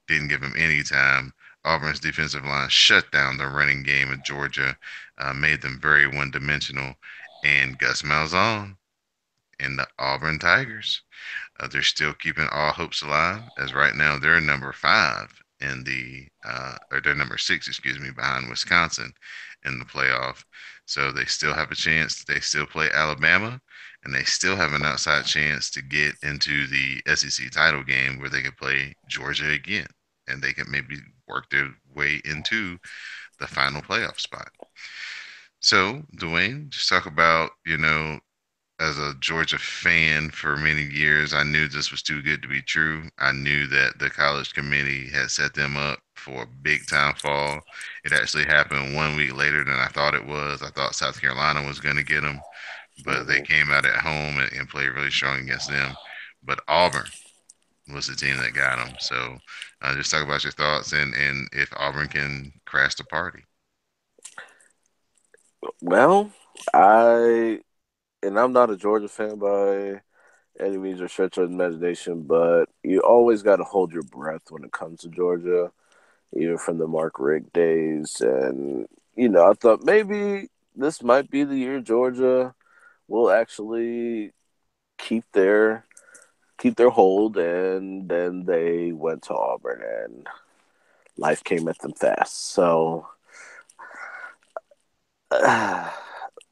S3: didn't give him any time. Auburn's defensive line shut down the running game of Georgia, made them very one-dimensional. And Gus Malzahn and the Auburn Tigers, they're still keeping all hopes alive, as right now they're number five in or they're number six, excuse me, behind Wisconsin in the playoff. So they still have a chance. They still play Alabama, and they still have an outside chance to get into the SEC title game where they could play Georgia again, and they can maybe work their way into the final playoff spot. So, Dwayne, just talk about, as a Georgia fan for many years, I knew this was too good to be true. I knew that the college committee had set them up for a big time fall. It actually happened 1 week later than I thought it was. I thought South Carolina was going to get them, but they
S2: Mm-hmm.
S3: came out at home and played really strong against them. But Auburn was the team that got them. So just talk about your thoughts and if Auburn can crash the party.
S2: Well, I I'm not a Georgia fan by any means or stretch of the imagination, but you always got to hold your breath when it comes to Georgia, even from the Mark Richt days. And I thought maybe this might be the year Georgia will actually keep their keep their hold, and then they went to Auburn, and life came at them fast. So,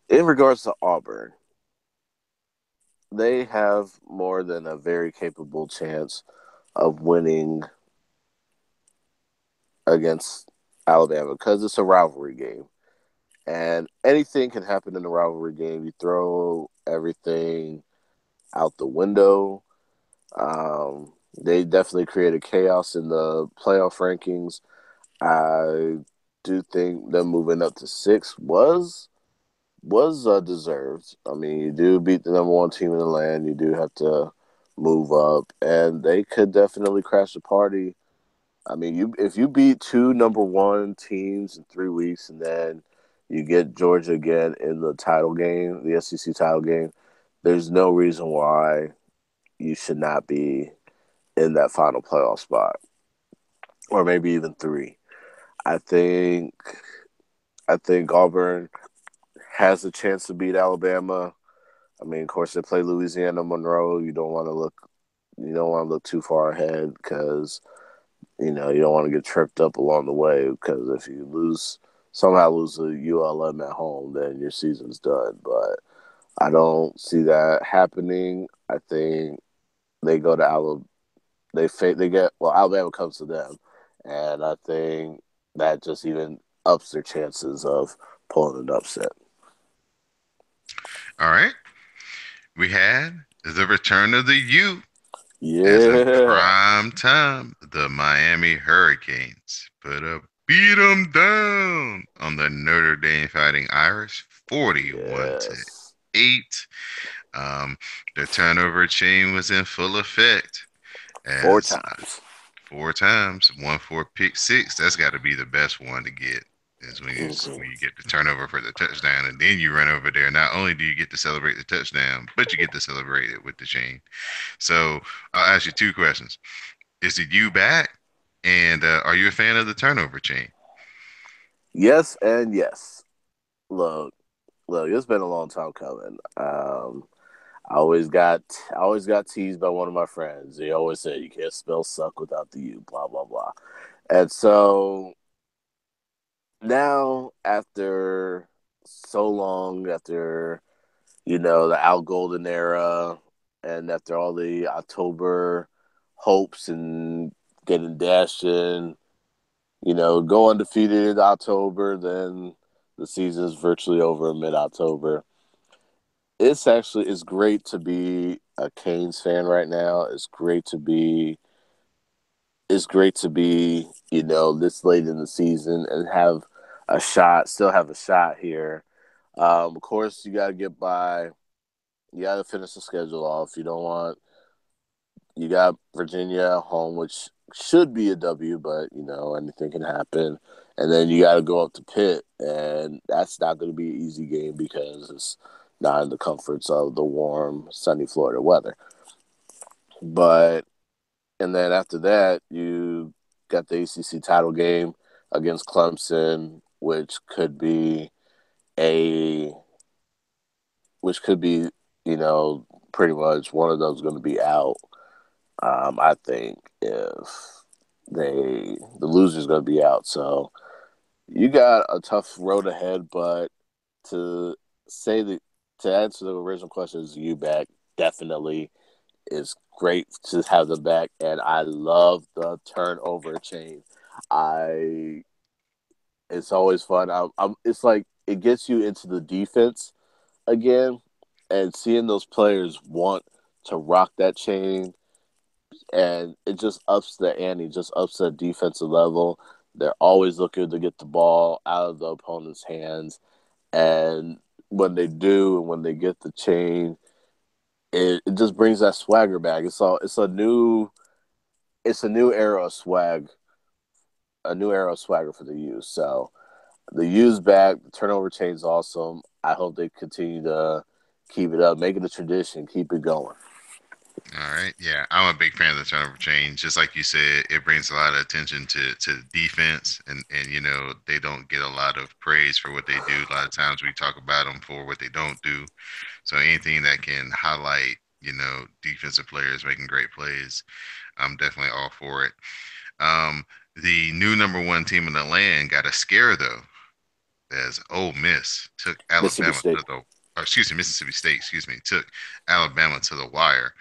S2: in regards to Auburn, they have more than a very capable chance of winning against Alabama because it's a rivalry game. And anything can happen in a rivalry game. You throw everything out the window. They definitely created chaos in the playoff rankings. I do think them moving up to 6 was deserved. I mean, you do beat the number one team in the land. You do have to move up, and they could definitely crash the party. I mean, you if you beat two number one teams in 3 weeks, and then you get Georgia again in the title game, the SEC title game, there's no reason why you should not be in that final playoff spot, or maybe even 3. I think I think Auburn has a chance to beat Alabama. I mean, of course, they play Louisiana Monroe. You don't want to look too far ahead because you don't want to get tripped up along the way. Because if you somehow lose to ULM at home, then your season's done. But I don't see that happening. I think they go to Alabama. Alabama comes to them, and I think that just even ups their chances of pulling an upset.
S3: All right. We had the return of the U as in
S2: Yeah.
S3: prime time. The Miami Hurricanes beat them down on the Notre Dame Fighting Irish, 41 to
S2: Yes.
S3: 8. Um, the turnover chain was in full effect
S2: Four
S3: as
S2: times.
S3: 4 times, one for pick six. That's got to be the best one to get. Is
S2: Mm-hmm.
S3: when you get the turnover for the touchdown, and then you run over there. Not only do you get to celebrate the touchdown, but you get to celebrate it with the chain. So I'll ask you 2 questions: Is it you back, and are you a fan of the turnover chain?
S2: Yes and yes. Look, it's been a long time coming. I always got teased by one of my friends. He always said you can't spell suck without the U, blah blah blah. And so now, after so long, after the Al Golden era, and after all the October hopes and getting dashed in, go undefeated in October, then the season's virtually over in mid October. It's great to be a Canes fan right now. It's great to be this late in the season and still have a shot here. Of course, you got to finish the schedule off. You got Virginia at home, which should be a W, but anything can happen. And then you got to go up to Pitt, and that's not going to be an easy game because it's not in the comforts of the warm, sunny Florida weather. But and then after that, you got the ACC title game against Clemson, a which could be pretty much one of those going to be out. I think if the loser's going to be out, so you got a tough road ahead. But to say that to answer the original question, is you back? Definitely is great to have them back, and I love the turnover chain. I It's always fun. It's like it gets you into the defense again, and seeing those players want to rock that chain, and it just ups the ante, just ups the defensive level. They're always looking to get the ball out of the opponent's hands, and when they do, and when they get the chain, it just brings that swagger back. It's a new era of swag, a new era of swagger for the youth. So the U's back. The turnover chain's awesome. I hope they continue to keep it up, make it a tradition, keep it going.
S3: All right. Yeah, I'm a big fan of the turnover chain. Just like you said, it brings a lot of attention to defense, and they don't get a lot of praise for what they do. A lot of times we talk about them for what they don't do. So anything that can highlight, defensive players making great plays, I'm definitely all for it. Um, the new number one team in the land got a scare though, as Ole Miss took
S2: Mississippi
S3: Alabama
S2: State.
S3: to the, or excuse me, Mississippi State, excuse me, took Alabama to the wire.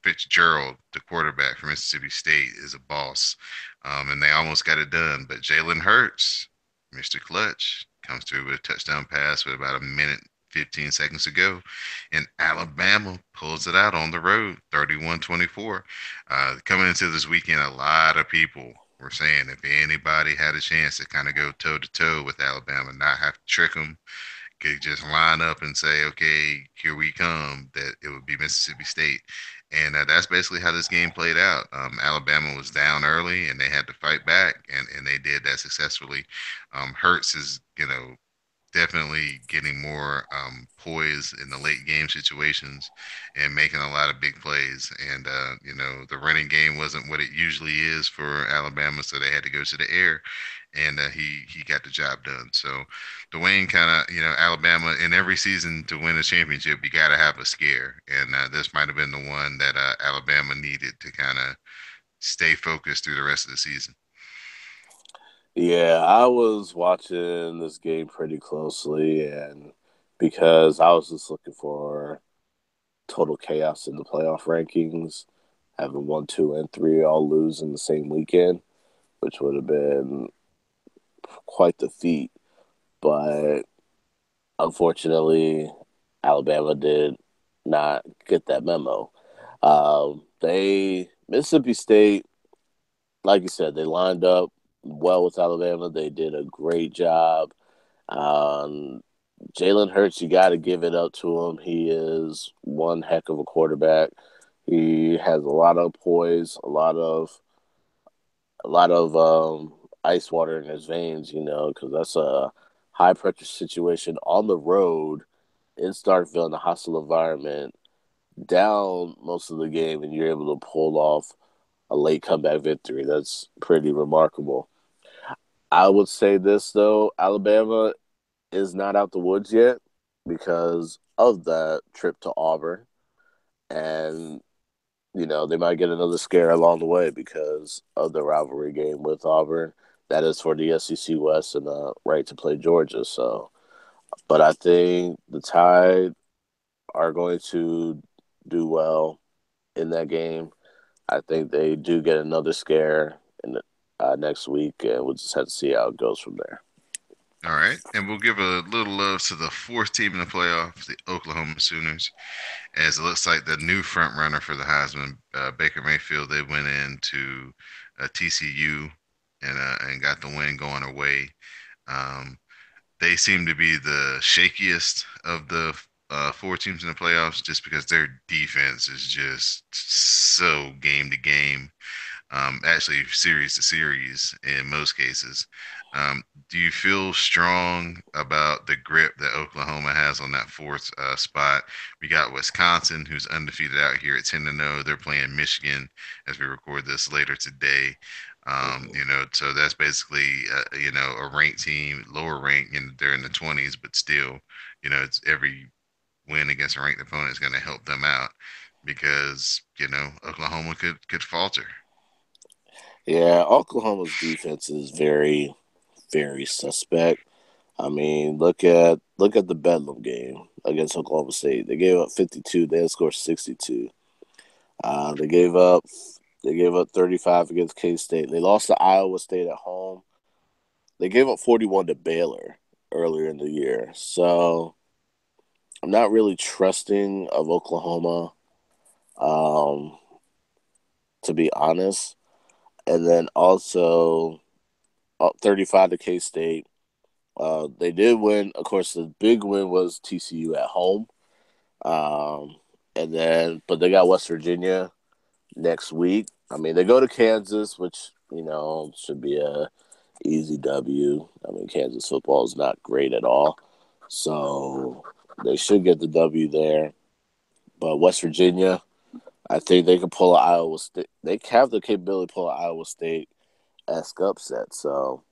S3: Fitzgerald, the quarterback for Mississippi State, is a boss, and they almost got it done. But Jalen Hurts, Mr. Clutch, comes through with a touchdown pass with about a minute 15 seconds to go, and Alabama pulls it out on the road, 31-24. Coming into this weekend, a lot of people were saying if anybody had a chance to kind of go toe to toe with Alabama, not have to trick them, could just line up and say, okay, here we come, that it would be Mississippi State. And that's basically how this game played out. Alabama was down early and they had to fight back, and they did that successfully. Hurts is, definitely getting more poise in the late game situations and making a lot of big plays. And, the running game wasn't what it usually is for Alabama, so they had to go to the air, and he got the job done. So Dwayne kind of, Alabama in every season to win a championship, you got to have a scare. And this might have been the one that Alabama needed to kind of stay focused through the rest of the season.
S2: Yeah, I was watching this game pretty closely, and because I was just looking for total chaos in the playoff rankings, having 1, 2, and 3 all lose in the same weekend, which would have been quite the feat. But unfortunately, Alabama did not get that memo. They Mississippi State, like you said, they lined up well with Alabama. They did a great job. Um, Jalen Hurts, you got to give it up to him. He is one heck of a quarterback. He has a lot of poise, a lot of ice water in his veins. Because that's a high pressure situation on the road in Starkville in a hostile environment, down most of the game, and you're able to pull off a late comeback victory. That's pretty remarkable. I would say this though, Alabama is not out the woods yet because of that trip to Auburn. And, they might get another scare along the way because of the rivalry game with Auburn. That is for the SEC West and the right to play Georgia. So, but I think the Tide are going to do well in that game. I think they do get another scare in next week, and we'll just have to see how it goes from there.
S3: All right, and we'll give a little love to the fourth team in the playoffs, the Oklahoma Sooners, as it looks like the new front runner for the Heisman, Baker Mayfield. They went into TCU and got the win going away. Um, they seem to be the shakiest of the four teams in the playoffs, just because their defense is just so game to game, actually series to series in most cases. Do you feel strong about the grip that Oklahoma has on that fourth spot? We got Wisconsin, who's undefeated out here at 10-0. They're playing Michigan as we record this later today. So that's basically a ranked team, lower ranked, and they're in the 20s, but still, it's every win against a ranked opponent is going to help them out because Oklahoma could falter.
S2: Yeah, Oklahoma's defense is very, very suspect. I mean, look at the Bedlam game against Oklahoma State. They gave up 52. They had scored 62. They gave up 35 against K State. They lost to Iowa State at home. They gave up 41 to Baylor earlier in the year. So I'm not really trusting of Oklahoma, um, to be honest. And then also 35 to K State. They did win. Of course, the big win was TCU at home. But they got West Virginia next week. I mean, they go to Kansas, which should be a easy W. I mean, Kansas football is not great at all, so they should get the W there. But West Virginia, I think they can pull an Iowa State. They have the capability to pull an Iowa State-esque upset. So,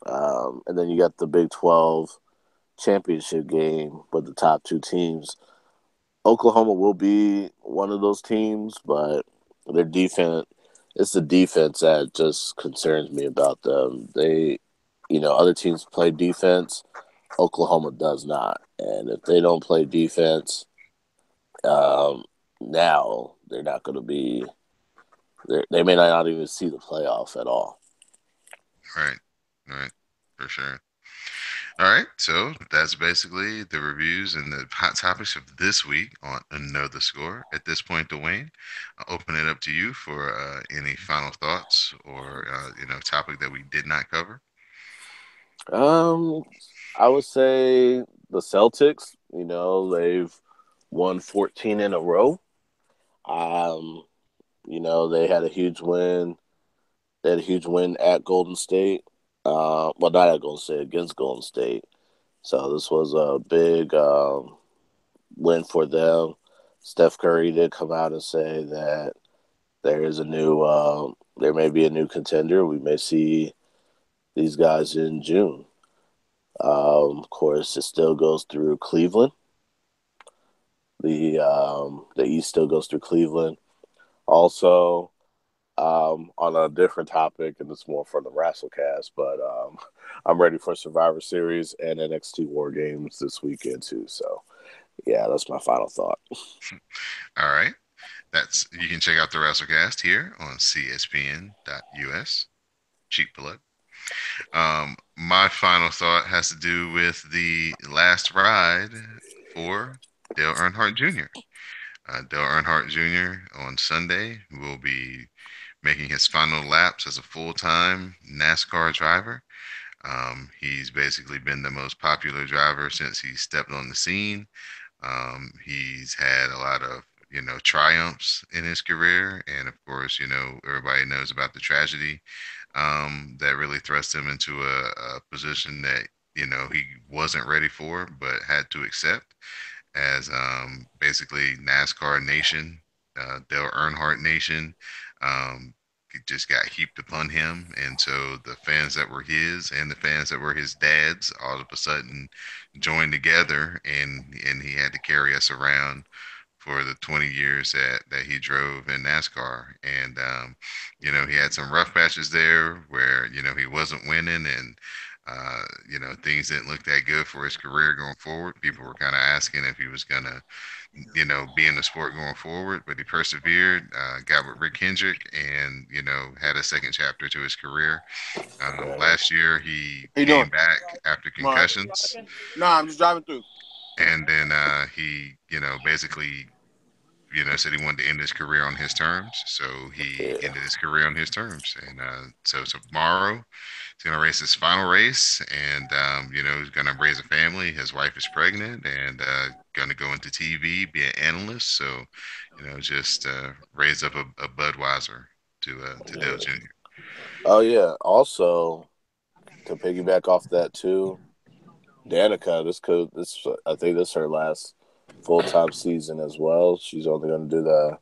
S2: and then you got the Big 12 championship game with the top two teams. Oklahoma will be one of those teams, but their defense, it's the defense that just concerns me about them. Other teams play defense. Oklahoma does not. And if they don't play defense, now they're not going to be, they may not even see the playoffs at all.
S3: Right, right, for sure. All right, so that's basically the reviews and the hot topics of this week on Know the Score. At this point, Dwayne, I'll open it up to you for any final thoughts or topic that we did not cover.
S2: Um, I would say the Celtics, they've won 14 in a row. Um, they had a huge win. They had a huge win at Golden State. Well, not at Golden State, against Golden State. So this was a big win for them. Steph Curry did come out and say that there may be a new contender. We may see these guys in June. Of course, it still goes through Cleveland. The East still goes through Cleveland. Also, on a different topic, and it's more for the Wrestlecast, but I'm ready for Survivor Series and NXT War Games this weekend too. So, yeah, that's my final thought.
S3: All right. You can check out the WrestleCast here on CSPN.us. Cheap plug. My final thought has to do with the last ride for Dale Earnhardt Jr. Dale Earnhardt Jr. on Sunday will be making his final laps as a full-time NASCAR driver. He's basically been the most popular driver since he stepped on the scene. He's had a lot of triumphs in his career, and of course, everybody knows about the tragedy that really thrust him into a position that he wasn't ready for, but had to accept as basically NASCAR Nation, Dale Earnhardt Nation. It just got heaped upon him, and so the fans that were his and the fans that were his dad's all of a sudden joined together, and he had to carry us around for the 20 years that he drove in NASCAR. And he had some rough patches there where he wasn't winning, and things didn't look that good for his career going forward. People were kind of asking if he was gonna be in the sport going forward, but he persevered, got with Rick Hendrick, and had a second chapter to his career. Last year he
S1: How you
S3: came
S1: doing?
S3: back after
S1: Come on.
S3: concussions,
S1: Nah, I'm just driving through.
S3: and then he basically said he wanted to end his career on his terms, so he
S2: Yeah.
S3: ended his career on his terms. And so tomorrow he's gonna race his final race, and he's gonna raise a family. His wife is pregnant, and gonna go into TV, be an analyst. So just raise up a Budweiser to Dale
S2: Yeah.
S3: Jr.
S2: Oh yeah. Also, to piggyback off that too, Danica. I think this is her last full time season as well. She's only going to do the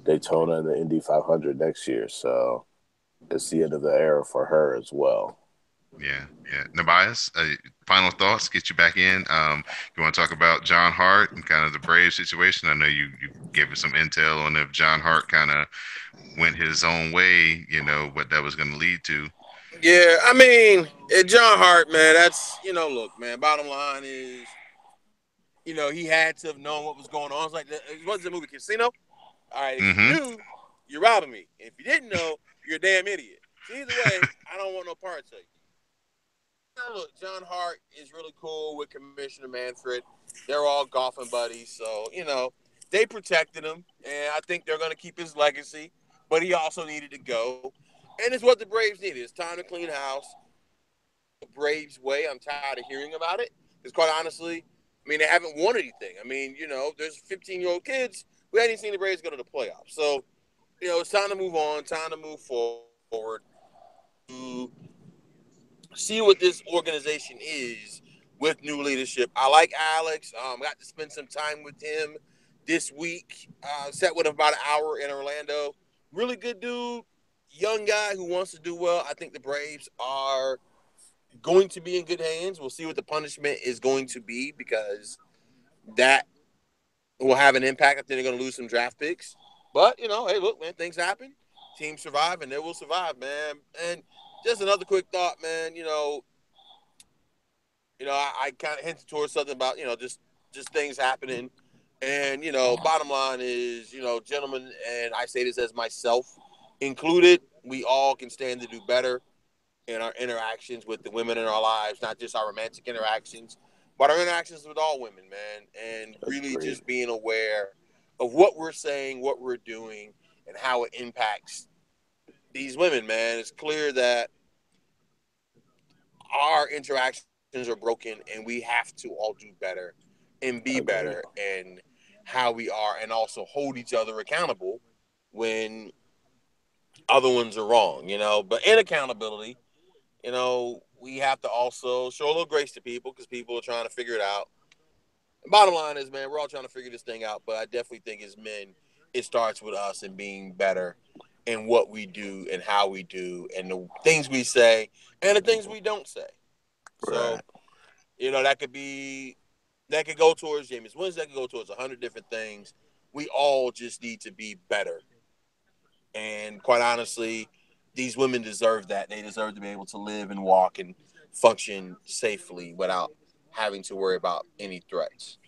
S2: Daytona and the Indy 500 next year, so it's the end of the era for her as well.
S3: Yeah, yeah. Nabias, final thoughts, get you back in. You want to talk about John Hart and kind of the Brave situation? I know you gave us some intel on if John Hart kind of went his own way, what that was going to lead to.
S1: Yeah, I mean, John Hart, man, that's, look, man, bottom line is, he had to have known what was going on. It's like, it wasn't the movie Casino. All right, if you
S3: Mm-hmm.
S1: knew, you're robbing me. If you didn't know, you're a damn idiot. So either way, I don't want no parts of you. Now, look, John Hart is really cool with Commissioner Manfred. They're all golfing buddies, so they protected him, and I think they're going to keep his legacy. But he also needed to go, and it's what the Braves needed. It's time to clean house. The Braves way. I'm tired of hearing about it. Because quite honestly, I mean, they haven't won anything. I mean, there's 15-year-old kids who hadn't seen the Braves go to the playoffs. So, it's time to move on, time to move forward, to see what this organization is with new leadership. I like Alex. Got to spend some time with him this week. Sat with him about an hour in Orlando. Really good dude, young guy who wants to do well. I think the Braves are going to be in good hands. We'll see what the punishment is going to be, because that will have an impact. I think they're going to lose some draft picks. But, hey, look, man, things happen. Teams survive, and they will survive, man. And just another quick thought, man. I kind of hinted towards something about, just things happening. And, bottom line is, gentlemen, and I say this as myself included, we all can stand to do better in our interactions with the women in our lives, not just our romantic interactions, but our interactions with all women, man. And really
S2: Agreed.
S1: just being aware of what we're saying, what we're doing, and how it impacts these women, man. It's clear that our interactions are broken and we have to all do better and be better
S2: Agreed.
S1: and how we are, and also hold each other accountable when other ones are wrong, But in accountability, we have to also show a little grace to people because people are trying to figure it out. And bottom line is, man, we're all trying to figure this thing out, but I definitely think as men, it starts with us and being better in what we do and how we do and the things we say and the things we don't say. So,
S2: Right.
S1: that could go towards James Winston, that could go towards 100 different things. We all just need to be better. And quite honestly, these women deserve that. They deserve to be able to live and walk and function safely without having to worry about any threats.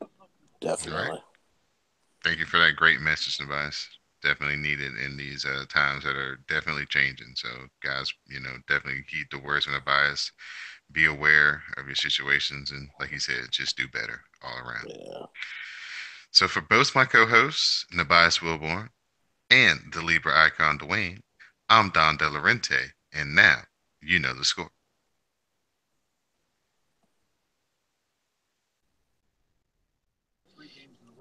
S3: All right.
S2: Definitely.
S3: Thank you for that great message, Tobias. Definitely needed in these times that are definitely changing. So, guys, definitely heed the words of Tobias. Be aware of your situations, and like you said, just do better all around.
S2: Yeah.
S3: So, for both my co-hosts, Tobias Wilborn and the Libra icon Dwayne, I'm Don Delarente, and now you know the score.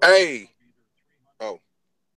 S1: Hey,